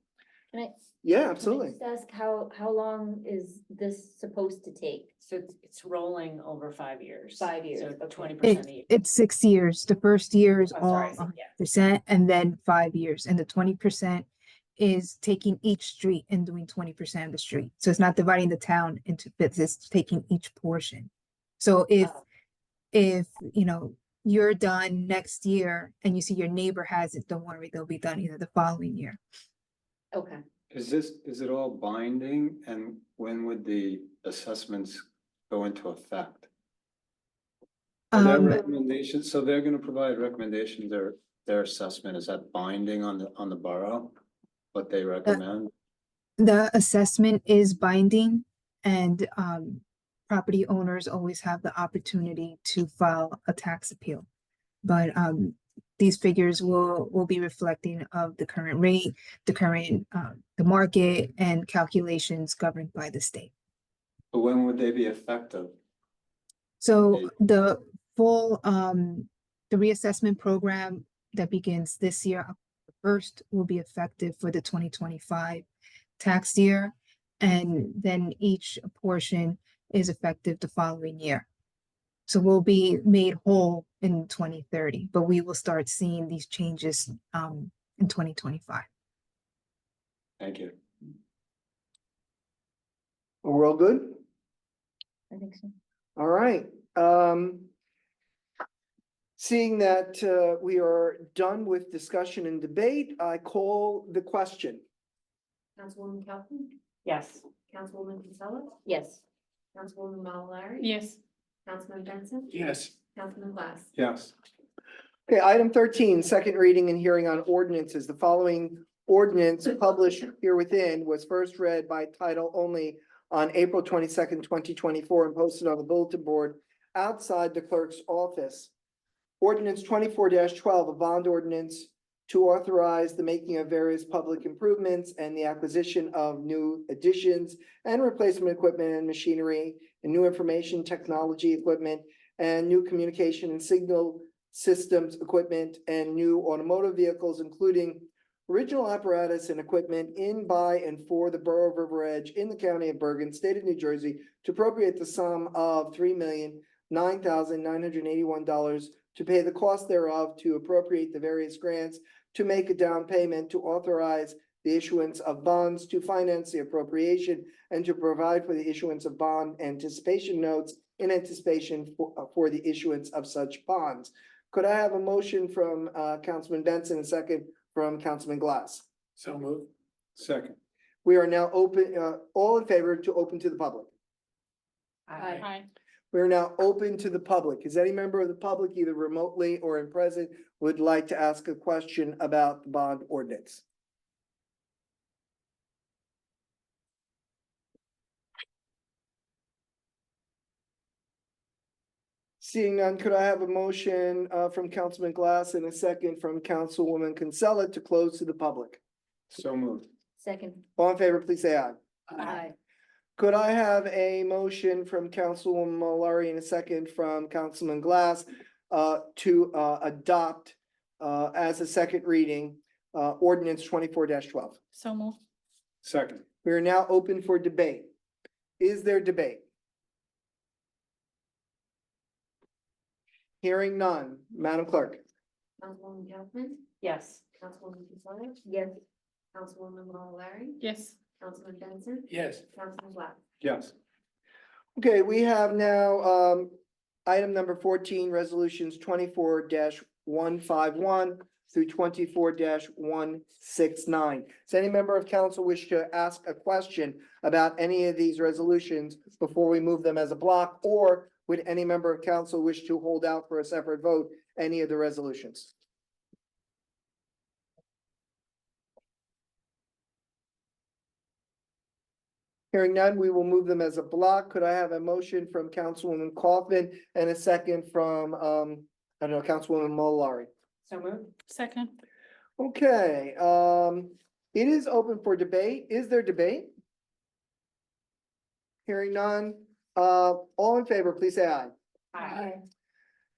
Can I? Yeah, Can I absolutely. just ask how long is this supposed to take? So it's rolling over 5 years. 5 years, So okay. 20% a year. It's 6 years. The first year is Oh, all sorry, 100%, and then 5 years. And the 20% is taking each street and doing 20% of the street. So it's not dividing the town into bits, it's taking each portion. So if you're done next year and you see your neighbor has it, don't worry, they'll be done either the following year. Okay. Is it all binding, and when would the assessments go into effect? Are there recommendations, so they're gonna provide recommendations, their assessment, is that binding on the borough? What they recommend? The assessment is binding, and property owners always have the opportunity to file a tax appeal. But these figures will be reflecting of the current rate, the current the market, and calculations governed by the state. But when would they be effective? So the full the reassessment program that begins this year, October 1st, will be effective for the 2025 tax year, and then each portion is effective the following year. So we'll be made whole in 2030, but we will start seeing these changes in 2025. Thank you. We're all good? I think so. All right. Seeing that we are done with discussion and debate, I call the question. Councilwoman Calhoun, Yes. Councilwoman Kinsella, Yes. Councilwoman Mallory. Yes. Councilman Benson. Yes. Councilman Glass. Yes. Okay, item 13, second reading and hearing on ordinances. The following ordinance published here within was first read by title only on April 22nd, 2024, and posted on the bulletin board outside the clerk's office. Ordinance 24-12, a bond ordinance to authorize the making of various public improvements and the acquisition of new additions and replacement equipment and machinery and new information technology equipment and new communication and signal systems equipment and new automotive vehicles, including original apparatus and equipment in, by, and for the Borough of River Edge in the County of Bergen, State of New Jersey, to appropriate the sum of $3,009,981 to pay the cost thereof, to appropriate the various grants, to make a down payment, to authorize the issuance of bonds, to finance the appropriation, and to provide for the issuance of bond anticipation notes in anticipation for the issuance of such bonds. Could I have a motion from Councilman Benson, and second from Councilman Glass? So moved. Second. We are now open, all in favor to open to the public. Aye. We are now open to the public. Is any member of the public, either remotely or in present, would like to ask a question about the bond ordinance? Seeing none, could I have a motion from Councilman Glass and a second from Councilwoman Kinsella to close to the public? So moved. Second. All in favor, please say aye. Aye. Could I have a motion from Councilwoman Mallory and a second from Councilman Glass to adopt as a second reading ordinance 24-12? So moved. Second. We are now open for debate. Is there debate? Hearing none. Madam Clerk? Councilwoman Kaufman, Yes. Councilwoman Kinsella, Yes. Councilwoman Mallory, Yes. Councilman Benson, Yes. Councilman Black. Yes. Okay, we have now item number 14, resolutions 24-151 through 24-169. Does any member of council wish to ask a question about any of these resolutions before we move them as a block? Or would any member of council wish to hold out for a separate vote any of the resolutions? Hearing none, we will move them as a block. Could I have a motion from Councilwoman Kaufman and a second from, I don't know, Councilwoman Mallory? So moved. Second. Okay, it is open for debate. Is there debate? Hearing none, all in favor, please say aye. Aye.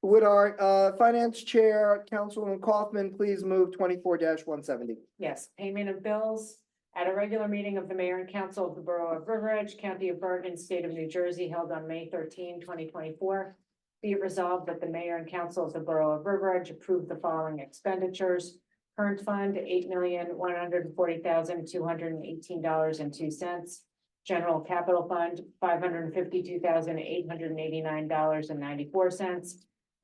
Would our finance chair, Councilwoman Kaufman, please move 24-170? Yes, payment of bills at a regular meeting of the mayor and council of the borough of River Edge, county of Bergen, state of New Jersey, held on May 13, 2024. Be it resolved that the mayor and council of the borough of River Edge approve the following expenditures. Current fund, $8,140,218.02. General capital fund, $552,889.94.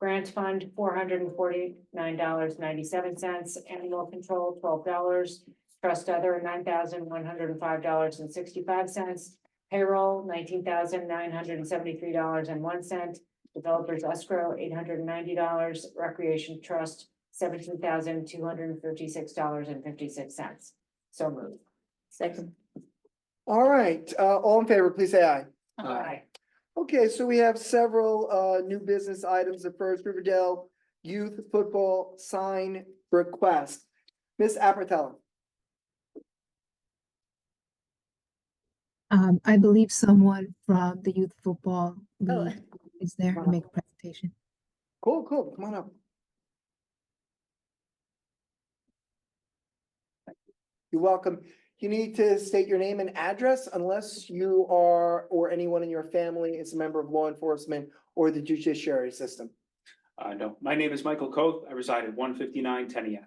Grant fund, $449.97. Animal control, $12. Trust other, $9,105.65. Payroll, $19,973.01. Developers escrow, $890. Recreation trust, $17,256.56. So moved. Second. All right, all in favor, please say aye. Aye. Okay, so we have several new business items. The first, Riverdale Youth Football Sign Request. Ms. Apatella. I believe someone from the youth football Oh. league is there to make a presentation. Cool, come on up. You're welcome. You need to state your name and address unless you are, or anyone in your family is a member of law enforcement or the judiciary system. No, my name is Michael Koth. I reside at 159 Tenny Ave.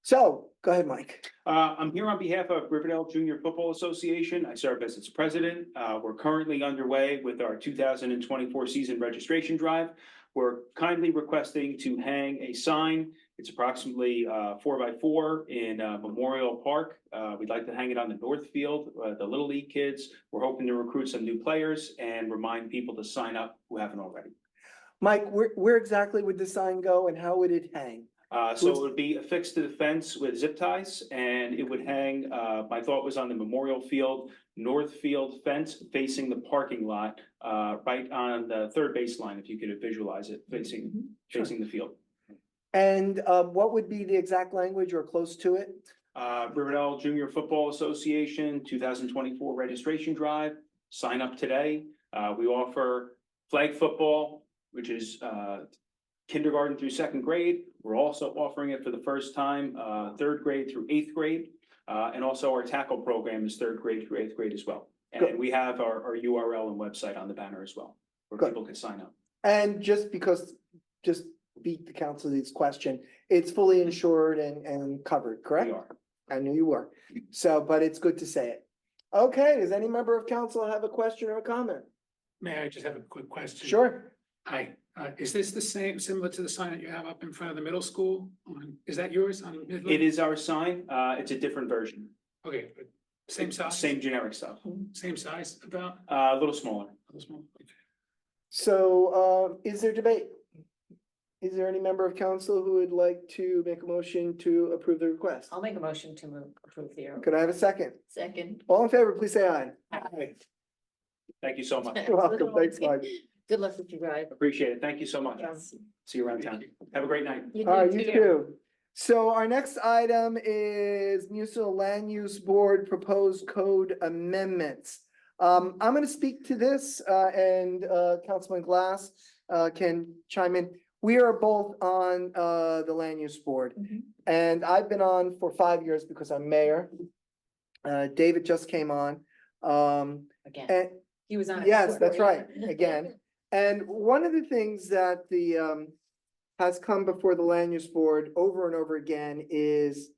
So, go ahead, Mike. I'm here on behalf of Riverdale Junior Football Association. I serve as its president. We're currently underway with our 2024 season registration drive. We're kindly requesting to hang a sign. It's approximately 4x4 in Memorial Park. We'd like to hang it on the north field, the Little League kids. We're hoping to recruit some new players and remind people to sign up who haven't already. Mike, where exactly would the sign go and how would it hang? So it would be affixed to the fence with zip ties and it would hang, my thought was on the Memorial Field, north field fence facing the parking lot, right on the third baseline, if you could visualize it, facing the field. And what would be the exact language or close to it? Riverdale Junior Football Association, 2024 registration drive, sign up today. We offer flag football, which is kindergarten through second grade. We're also offering it for the first time, third grade through eighth grade. And also our tackle program is third grade through eighth grade as well. And we have our URL and website on the banner as well, where people can sign up. And just beat the council's question, it's fully insured and covered, correct? We are. I knew you were. So, but it's good to say it. Okay, does any member of council have a question or a comment? May I just have a quick question? Sure. Hi, is this the same, similar to the sign that you have up in front of the middle school? Is that yours on? Midland? It is our sign. It's a different version. Okay, but same size? Same generic stuff. Same size about? A little smaller. So, is there debate? Is there any member of council who would like to make a motion to approve the request? I'll make a motion to approve the. Could I have a second? Second. All in favor, please say aye. Thank you so much. You're welcome. Thanks, Mike. Good luck with your drive. Appreciate it. Thank you so much. Yes. See you around town. Have a great night. You All right, do you too. So our next item is municipal land use board proposed code amendments. I'm gonna speak to this, and Councilman Glass can chime in. We are both on the land use board, and I've been on for 5 years because I'm mayor. David just came on. Again, And he was on. it yes, before, that's yeah. right, again. And one of the things that the has come before the land use board over and over again is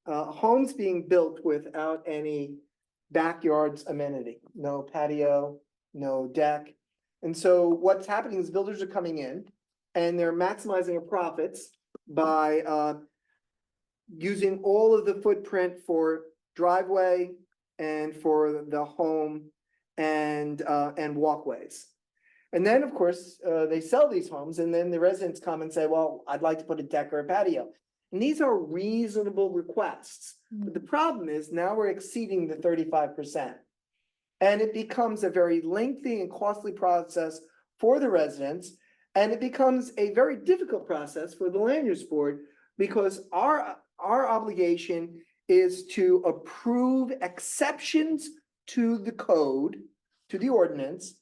homes being built without any backyards amenity, no patio, no deck. And so what's happening is builders are coming in and they're maximizing their profits by using all of the footprint for driveway and for the home and walkways. And then, of course, they sell these homes and then the residents come and say, well, I'd like to put a deck or a patio. And these are reasonable requests. But the problem is now we're exceeding the 35%. And it becomes a very lengthy and costly process for the residents. And it becomes a very difficult process for the land use board because our obligation is to approve exceptions to the code, to the ordinance,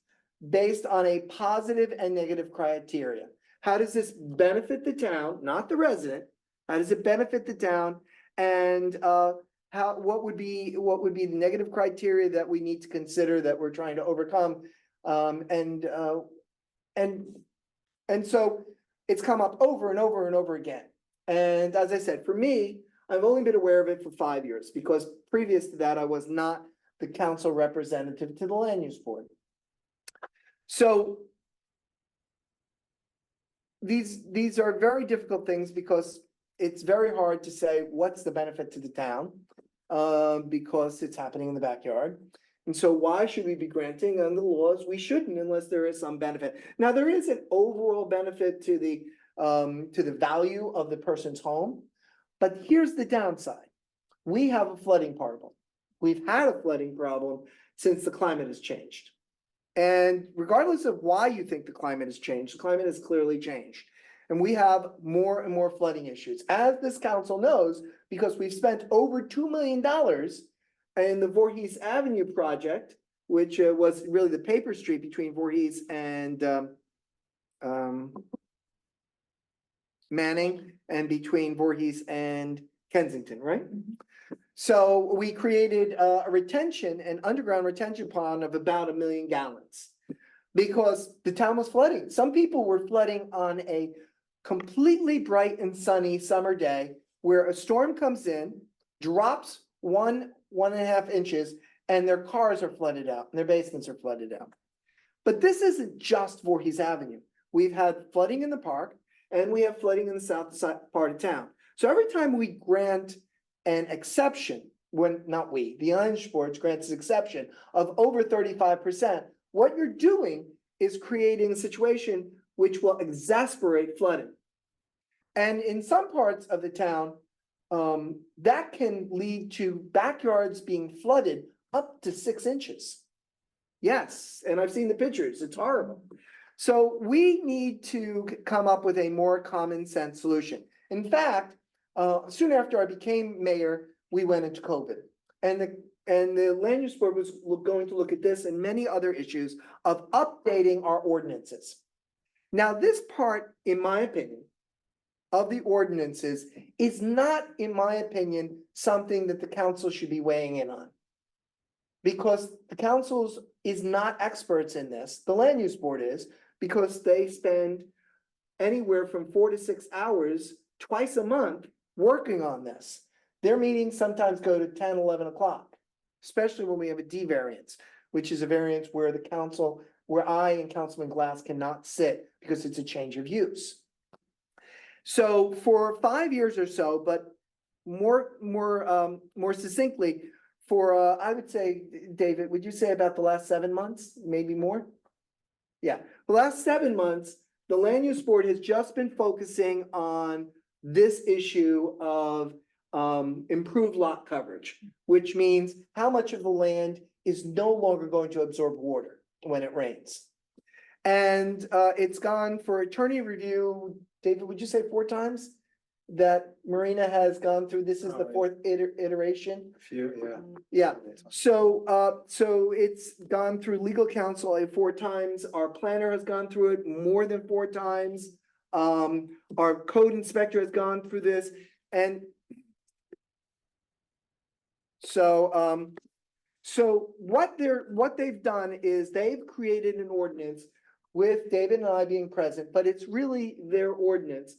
based on a positive and negative criteria. How does this benefit the town, not the resident? How does it benefit the town? And what would be the negative criteria that we need to consider that we're trying to overcome? And so it's come up over and over and over again. And as I said, for me, I've only been aware of it for 5 years because previous to that, I was not the council representative to the land use board. So these are very difficult things because it's very hard to say what's the benefit to the town because it's happening in the backyard. And so why should we be granting under the laws? We shouldn't unless there is some benefit. Now, there is an overall benefit to the value of the person's home. But here's the downside. We have a flooding problem. We've had a flooding problem since the climate has changed. And regardless of why you think the climate has changed, the climate has clearly changed. And we have more and more flooding issues, as this council knows, because we've spent over $2 million in the Voorhees Avenue project, which was really the paper street between Voorhees and Manning and between Voorhees and Kensington, right? So we created a an underground retention pond of about 1 million gallons because the town was flooding. Some people were flooding on a completely bright and sunny summer day where a storm comes in, drops 1.5 inches, and their cars are flooded out and their basements are flooded out. But this isn't just Voorhees Avenue. We've had flooding in the park and we have flooding in the south side part of town. So every time we grant an exception, the land use board grants an exception of over 35%, what you're doing is creating a situation which will exacerbate flooding. And in some parts of the town, that can lead to backyards being flooded up to 6 inches. Yes, and I've seen the pictures, it's horrible. So we need to come up with a more common sense solution. In fact, soon after I became mayor, we went into COVID. And the land use board was going to look at this and many other issues of updating our ordinances. Now, this part, in my opinion, of the ordinances is not, in my opinion, something that the council should be weighing in on. Because the council is not experts in this, the land use board is, because they spend anywhere from 4 to 6 hours twice a month working on this. Their meetings sometimes go to 10, 11 o'clock, especially when we have a D variance, which is a variance where the council, where I and Councilman Glass cannot sit because it's a change of use. So for 5 years or so, but more succinctly, for I would say, David, would you say about the last 7 months, maybe more? Yeah, the last 7 months, the land use board has just been focusing on this issue of improved lot coverage, which means how much of the land is no longer going to absorb water when it rains. And it's gone for attorney review, David, would you say 4 times? That Marina has gone through, this is the Oh, 4th iteration? Few, yeah. Yeah, so it's gone through legal counsel 4 times, our planner has gone through it more than 4 times. Our code inspector has gone through this, and so, what they've done is they've created an ordinance with David and I being present, but it's really their ordinance,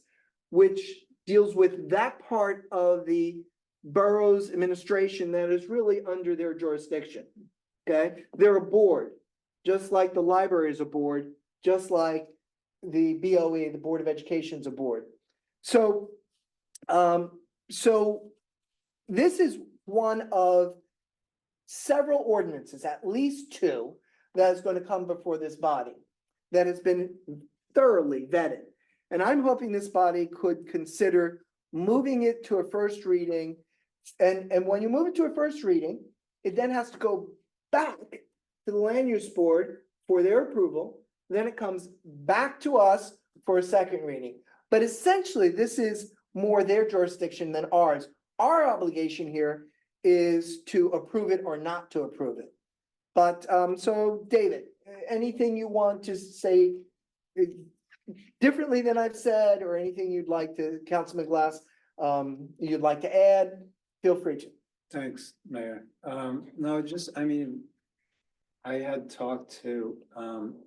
which deals with that part of the borough's administration that is really under their jurisdiction. Okay, they're a board, just like the library is a board, just like the BOE, the Board of Education, is a board. So, this is one of several ordinances, at least 2, that is going to come before this body, that has been thoroughly vetted. And I'm hoping this body could consider moving it to a first reading. And when you move it to a first reading, it then has to go back to the land use board for their approval. Then it comes back to us for a second reading. But essentially, this is more their jurisdiction than ours. Our obligation here is to approve it or not to approve it. But, so David, anything you want to say differently than I've said, or anything you'd like to, Councilman Glass, you'd like to add, feel free to. Thanks, Mayor. No, just, I mean, I had talked to,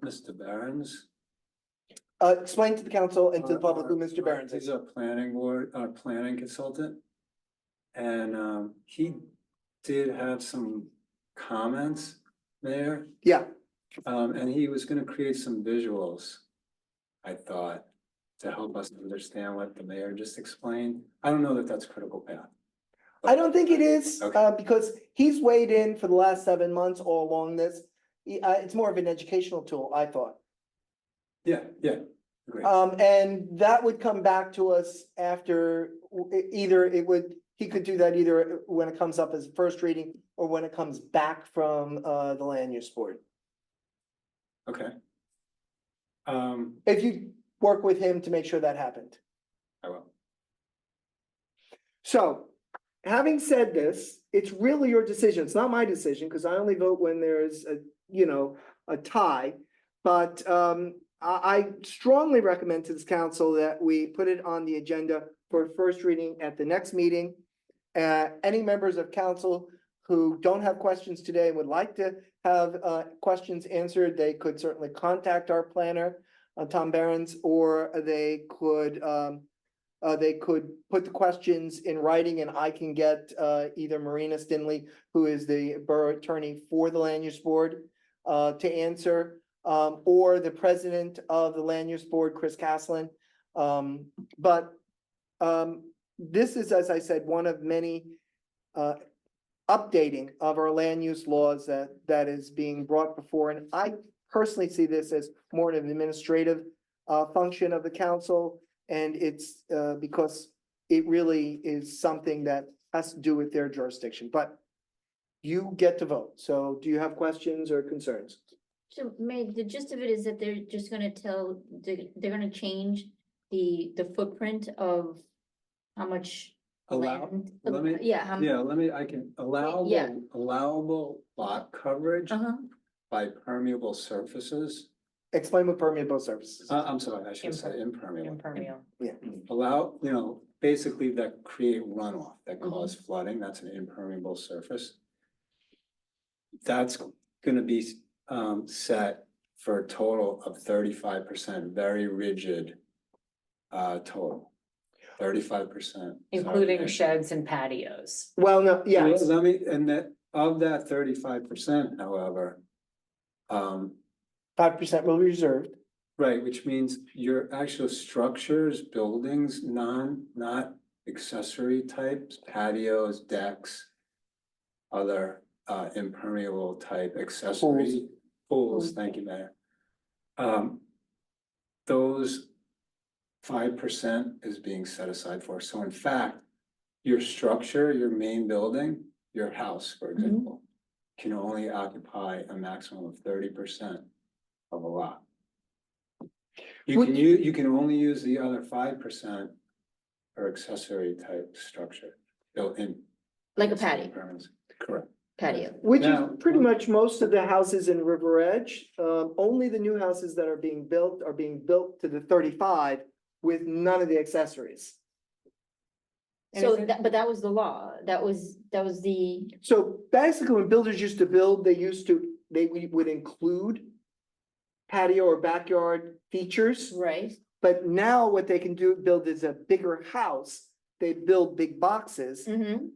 Mr. Behrens. Explain to the council and to the public who Mr. Behrens is. He's a planning board, planning consultant. And, he did have some comments there. Yeah, And he was gonna create some visuals, I thought, to help us understand what the mayor just explained. I don't know that that's critical path. I don't think it is, Okay. because he's weighed in for the last 7 months all along this. It's more of an educational tool, I thought. Yeah, great. And that would come back to us after, he could do that either when it comes up as first reading or when it comes back from, the land use board. Okay. If you work with him to make sure that happened. I will. So, having said this, it's really your decision. It's not my decision, because I only vote when there's a tie. But I strongly recommend to this council that we put it on the agenda for first reading at the next meeting. Any members of council who don't have questions today and would like to have questions answered, they could certainly contact our planner, Tom Behrens, or they could put the questions in writing, and I can get either Marina Stinley, who is the borough attorney for the land use board, to answer, or the president of the land use board, Chris Caslin. But this is, as I said, one of many updating of our land use laws that is being brought before. And I personally see this as more an administrative function of the council. And it's because it really is something that has to do with their jurisdiction, but you get to vote. So do you have questions or concerns? So May, the gist of it is that they're just gonna they're gonna change the footprint of how much land. Let me, Yeah. I can allowable lot coverage by permeable surfaces. Explain what permeable surfaces. I'm sorry, I should say impermeable. Impermeable. Allow, basically that create runoff, that cause flooding, that's an impermeable surface. That's gonna be set for a total of 35%, very rigid total. 35%. Including sheds and patios. Well, no, yeah. Let me, and that, of that 35%, however, 5% will be reserved. right, which means your actual structures, buildings, not accessory types, patios, decks, other impermeable type accessories, pools, thank you, Mayor. those 5% is being set aside for. So in fact, your structure, your main building, your house, for example, can only occupy a maximum of 30% of a lot. You can only use the other 5% for accessory type structure built in. Like a patio, Premise. Correct. patio. Which is Now- pretty much most of the houses in River Edge. Only the new houses that are being built to the 35 with none of the accessories. And So is it- that, but that was the law. That was the, So basically, when builders used to build, they would include patio or backyard features. right? But now what they can build is a bigger house. They build big boxes Mm-hmm.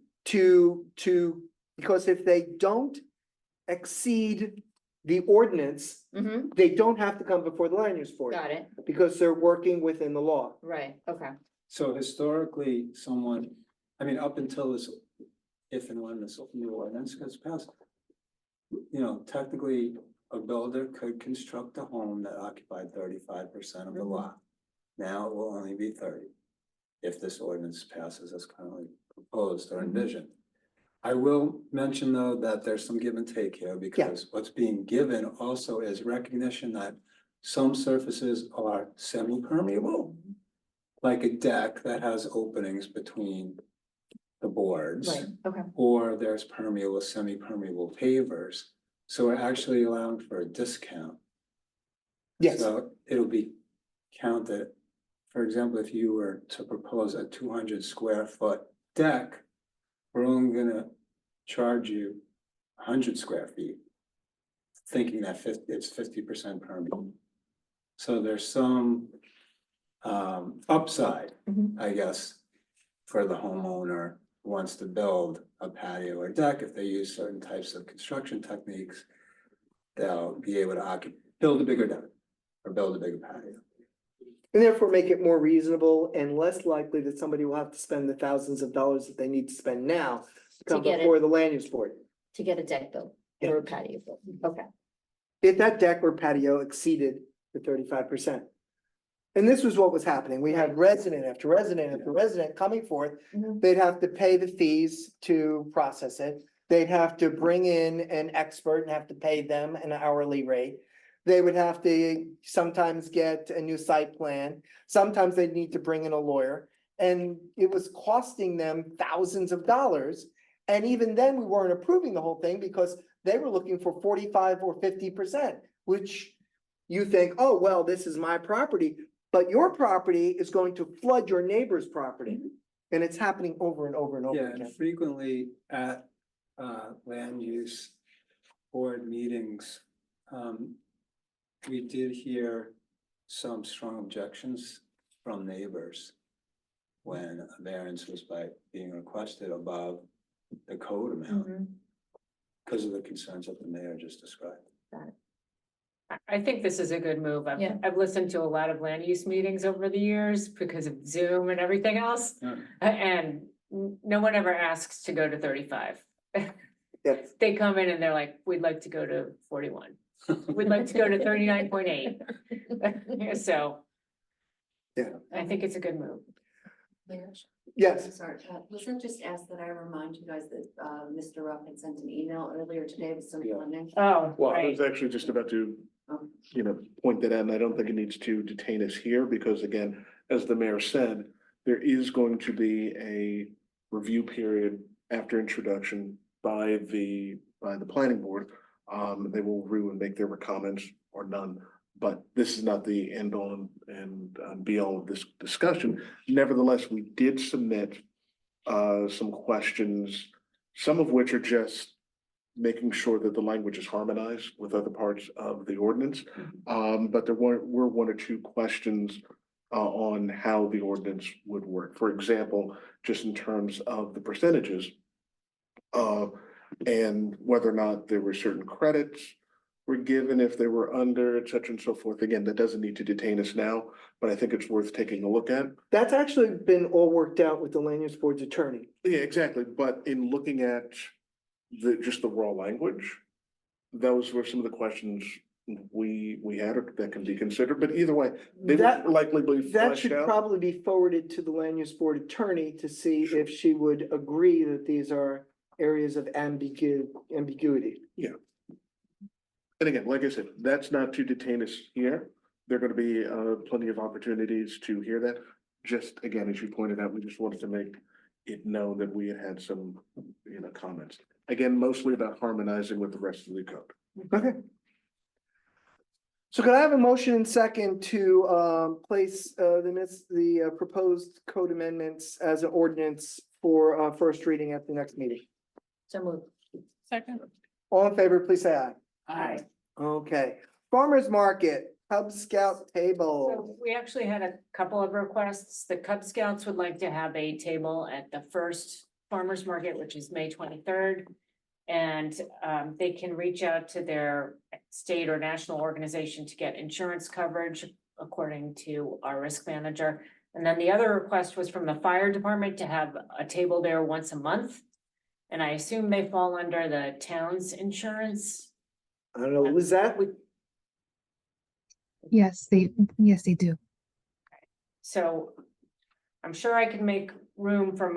because if they don't exceed the ordinance, Mm-hmm. they don't have to come before the land use board. Got it. Because they're working within the law. Right, okay. So historically, up until this, if and when this new ordinance gets passed, technically, a builder could construct a home that occupied 35% of the lot. Now it will only be 30, if this ordinance passes as currently proposed or envisioned. I will mention, though, that there's some give and take here, because what's being given also is recognition that some surfaces are semi-permeable, like a deck that has openings between the boards. Right, okay. Or there's permeable, semi-permeable pavers, so we're actually allowing for a discount. Yes, So it'll be counted, for example, if you were to propose a 200 square foot deck, we're only gonna charge you 100 square feet, thinking that it's 50% permeable. So there's some upside, Mhm. I guess, for the homeowner who wants to build a patio or deck. If they use certain types of construction techniques, they'll be able to build a bigger deck or build a bigger patio. and therefore make it more reasonable and less likely that somebody will have to spend the thousands of dollars that they need to spend now to come get it. before the land use board. To get a deck built or a patio built. Okay. If that deck or patio exceeded the 35%. And this was what was happening. We had resident after resident after resident coming forth. Mhm. They'd have to pay the fees to process it. They'd have to bring in an expert and have to pay them an hourly rate. They would have to sometimes get a new site plan. Sometimes they'd need to bring in a lawyer. And it was costing them thousands of dollars. And even then, we weren't approving the whole thing because they were looking for 45 or 50%, which you think, oh, well, this is my property, but your property is going to flood your neighbor's property. And it's happening over and over and over Yeah, again. and frequently at land use board meetings, we did hear some strong objections from neighbors when a variance was being requested above the code amount Mhm. because of the concerns that the mayor just described. I think this is a good move. Yeah. I've listened to a lot of land use meetings over the years because of Zoom and everything else. Yeah. And no one ever asks to go to 35. Yes. They come in and they're like, we'd like to go to 41. We'd like to go to 39.8. So. Yeah. I think it's a good move. Yes. I'm sorry, wasn't just asked that I remind you guys that, Mr. Ruff had sent an email earlier today with some Yeah. funding. Oh, Well, I right. was actually just about to, point that out, and I don't think it needs to detain us here, because again, as the mayor said, there is going to be a review period after introduction by the planning board. They will review and make their comments or none, but this is not the end all and be all of this discussion. Nevertheless, we did submit some questions, some of which are just making sure that the language is harmonized with other parts of the ordinance. But there were one or two questions on how the ordinance would work. For example, just in terms of the percentages, and whether or not there were certain credits were given if they were under, et cetera, and so forth. Again, that doesn't need to detain us now, but I think it's worth taking a look at. That's actually been all worked out with the land use board's attorney. Yeah, exactly. But in looking at just the raw language, those were some of the questions we had, that can be considered, but either way, they That- would likely be That fleshed should out. probably be forwarded to the land use board attorney to see if she would agree that these are areas of ambiguity. And again, like I said, that's not to detain us here. There are gonna be plenty of opportunities to hear that. Just again, as you pointed out, we just wanted to make it known that we had had some, comments. Again, mostly about harmonizing with the rest of the code. Okay. So could I have a motion and second to place the proposed code amendments as an ordinance for first reading at the next meeting? So moved. Second. All in favor, please say aye. Aye. Okay, farmer's market, Cub Scout So table. we actually had a couple of requests. The Cub Scouts would like to have a table at the first farmer's market, which is May 23rd. And they can reach out to their state or national organization to get insurance coverage according to our risk manager. And then the other request was from the fire department to have a table there once a month. And I assume they fall under the town's insurance. I don't know, was that, Yes, they do. So I'm sure I can make room for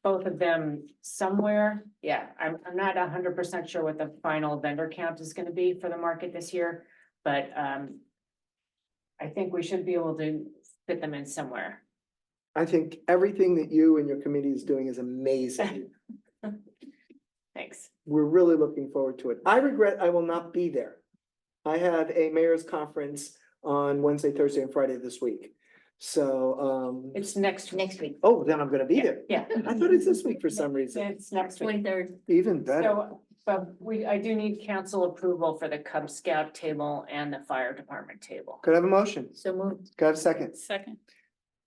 both of them somewhere. Yeah, I'm not 100% sure what the final vendor count is gonna be for the market this year, but I think we should be able to fit them in somewhere. I think everything that you and your committee is doing is amazing. Thanks. We're really looking forward to it. I regret I will not be there. I have a mayor's conference on Wednesday, Thursday, and Friday this week. So, It's next Next week. oh, then I'm gonna be there. Yeah. I thought it's this week for some reason. It's next week. 23rd. Even better. So, but I do need council approval for the Cub Scout table and the fire department table. Could I have a motion? So moved. Could I have a second? Second.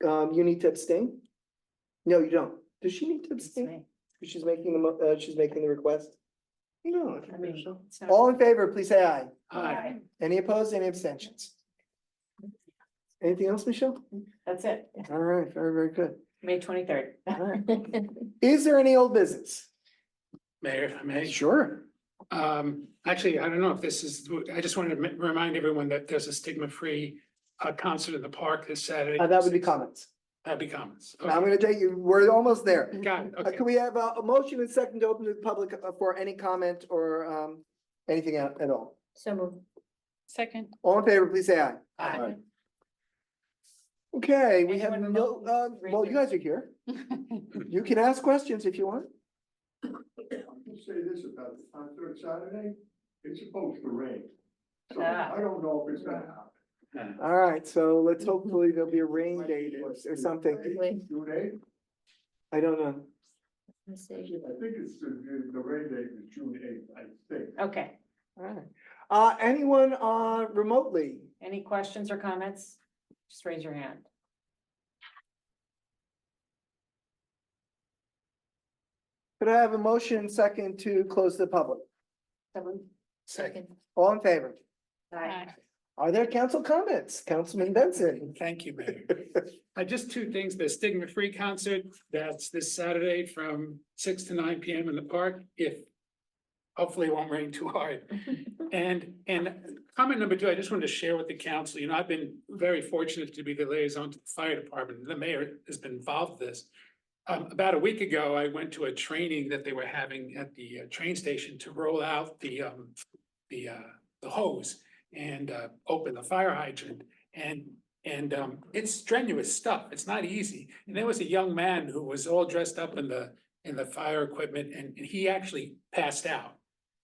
You need to abstain? No, you don't. Does she need to It's abstain? me. She's making she's making the request? No. I mean, it's not- All in favor, please say aye. Aye. Any opposed, any abstentions? Anything else, Michelle? That's it. All right, very, very good. May 23rd. All right. Is there any old business? Mayor, if I may. Sure. Actually, I don't know if this is, I just wanted to remind everyone that there's a stigma-free concert in the park this Saturday. That would be comments. That'd be comments. Now, I'm gonna take you, we're almost there. Got it, okay. Can we have a motion and second to open to the public for any comment or anything at all? So moved. Second. All in favor, please say aye. Aye. Okay, we have Anyone no, remote? well, you guys are here. You can ask questions if you want. I'll say this about the concert Saturday, it's supposed to rain. So Ah. I don't know if it's gonna happen. All right, so let's hopefully there'll be a rain date or something. June eighth, I don't know. Let's see. I think it's the rain date is June eighth, I think. Okay. All right. Anyone remotely? Any questions or comments? Just raise your hand. Could I have a motion and second to close the public? Second. All in favor? Aye. Are there council comments? Councilman Benson? Thank you, Mayor. Just two things, the stigma-free concert, that's this Saturday from 6 to 9 PM in the park, if hopefully it won't rain too hard. And comment number two, I just wanted to share with the council, I've been very fortunate to be the liaison to the fire department. The mayor has been involved with this. About a week ago, I went to a training that they were having at the train station to roll out the hose and open the fire hydrant. And it's strenuous stuff. It's not easy. And there was a young man who was all dressed up in the fire equipment, and he actually passed out.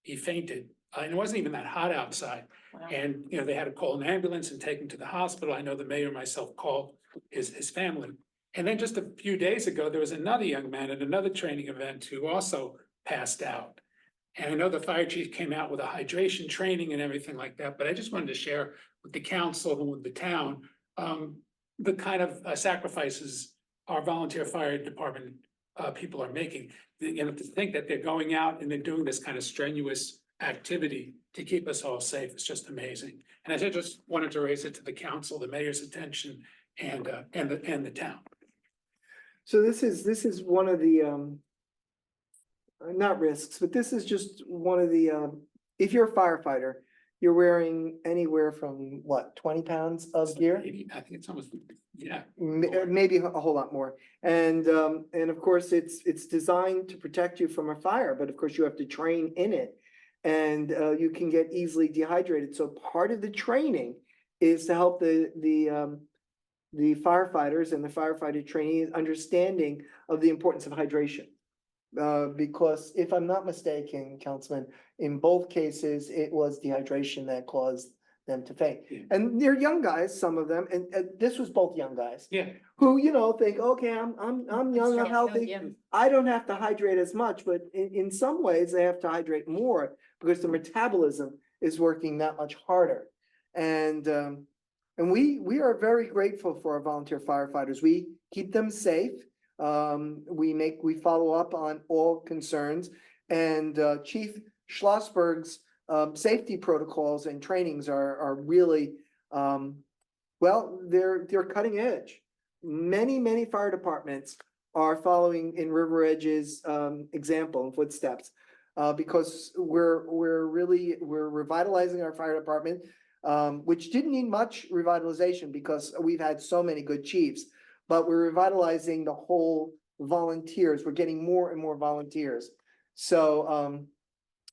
He fainted, and it wasn't even that hot outside. Wow. And, they had to call an ambulance and take him to the hospital. I know the mayor and myself called his family. And then just a few days ago, there was another young man at another training event who also passed out. And I know the fire chief came out with a hydration training and everything like that, but I just wanted to share with the council and with the town, the kind of sacrifices our volunteer fire department people are making. To think that they're going out and they're doing this kind of strenuous activity to keep us all safe is just amazing. And I just wanted to raise it to the council, the mayor's attention, and the town. So this is one of the not risks, but this is just one of the if you're a firefighter, you're wearing anywhere from what, 20 pounds of gear? I think it's almost, yeah. Maybe a whole lot more. And of course, it's designed to protect you from a fire, but of course you have to train in it. And you can get easily dehydrated. So part of the training is to help the firefighters and the firefighter trainees understanding of the importance of hydration. Because if I'm not mistaken, Councilman, in both cases, it was dehydration that caused them to faint. Yeah. And they're young guys, some of them, and this was both young guys. Yeah. Who, think, okay, I'm young, I'm healthy. Yeah. I don't have to hydrate as much, but in some ways they have to hydrate more because the metabolism is working that much harder. And we are very grateful for our volunteer firefighters. We keep them safe. We follow up on all concerns, and Chief Schlossberg's safety protocols and trainings are really, they're cutting edge. Many fire departments are following in River Edge's example and footsteps, because we're revitalizing our fire department, which didn't need much revitalization because we've had so many good chiefs. But we're revitalizing the whole volunteers. We're getting more and more volunteers. So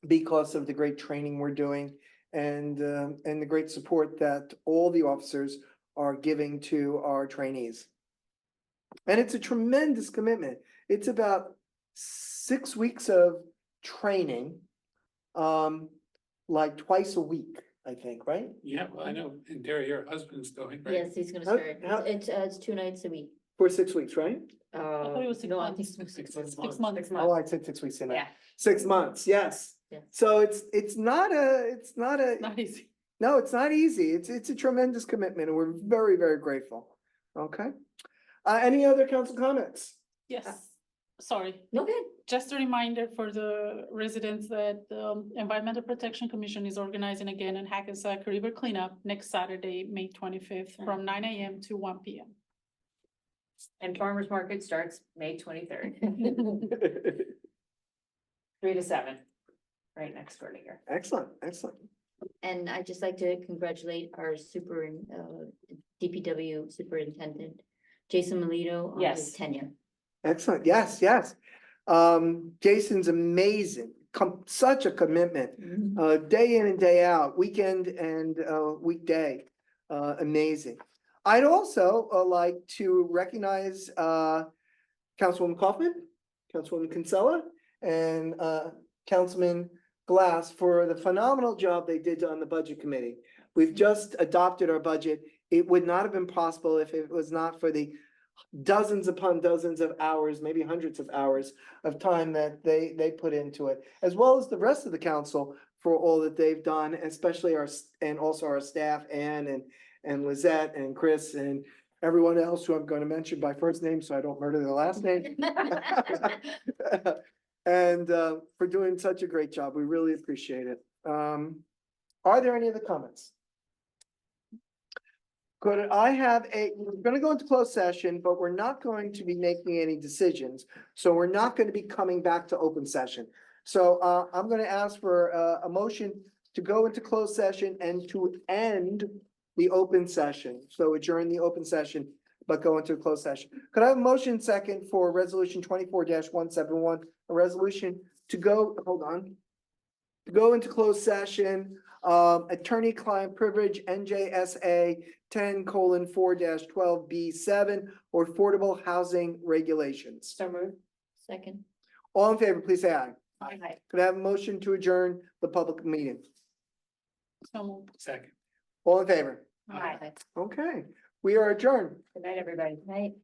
because of the great training we're doing and the great support that all the officers are giving to our trainees. And it's a tremendous commitment. It's about 6 weeks of training, like twice a week, I think, right? Yeah, well, I know, and Terry, your husband's going, right? Yes, he's gonna How- start. how- It's 2 nights a week. For 6 weeks, right? No, I think 6 months. 6 months. 6 months. Oh, I said 6 weeks, didn't I? Yeah. 6 months, yes. Yeah. So it's not a, Not easy. no, it's not easy. It's a tremendous commitment and we're very, very grateful. Okay. Any other council comments? Yes, sorry. Okay. Just a reminder for the residents that the Environmental Protection Commission is organizing again in Hackensack River Cleanup next Saturday, May 25th, from 9 a.m. to 1 p.m. And farmer's market starts May 23rd, 3 to 7, right next door to here. Excellent, excellent. And I'd just like to congratulate our DPW superintendent, Jason Melito, on Yes. his tenure. Excellent. Yes, yes. Jason's amazing. Such a commitment, day in and day out, weekend and weekday. Amazing. I'd also like to recognize Councilwoman Kaufman, Councilwoman Kinsella, and Councilman Glass for the phenomenal job they did on the budget committee. We've just adopted our budget. It would not have been possible if it was not for the dozens upon dozens of hours, maybe hundreds of hours of time that they put into it, as well as the rest of the council for all that they've done, especially and also our staff, Ann and Lizette and Chris and everyone else who I'm going to mention by first name so I don't murder their last name. And for doing such a great job. We really appreciate it. Are there any other comments? Good. We're gonna go into closed session, but we're not going to be making any decisions. So we're not going to be coming back to open session. So I'm gonna ask for a motion to go into closed session and to end the open session. So adjourn the open session, but go into a closed session. Could I have a motion second for resolution 24-171, a resolution to go, hold on. To go into closed session, attorney-client privilege, NJSA 10:4-12B7, or affordable housing regulations. So moved. Second. All in favor, please say aye. Aye. Could I have a motion to adjourn the public meeting? So moved. Second. All in favor? Aye. Okay, we are adjourned. Good night, everybody. Right.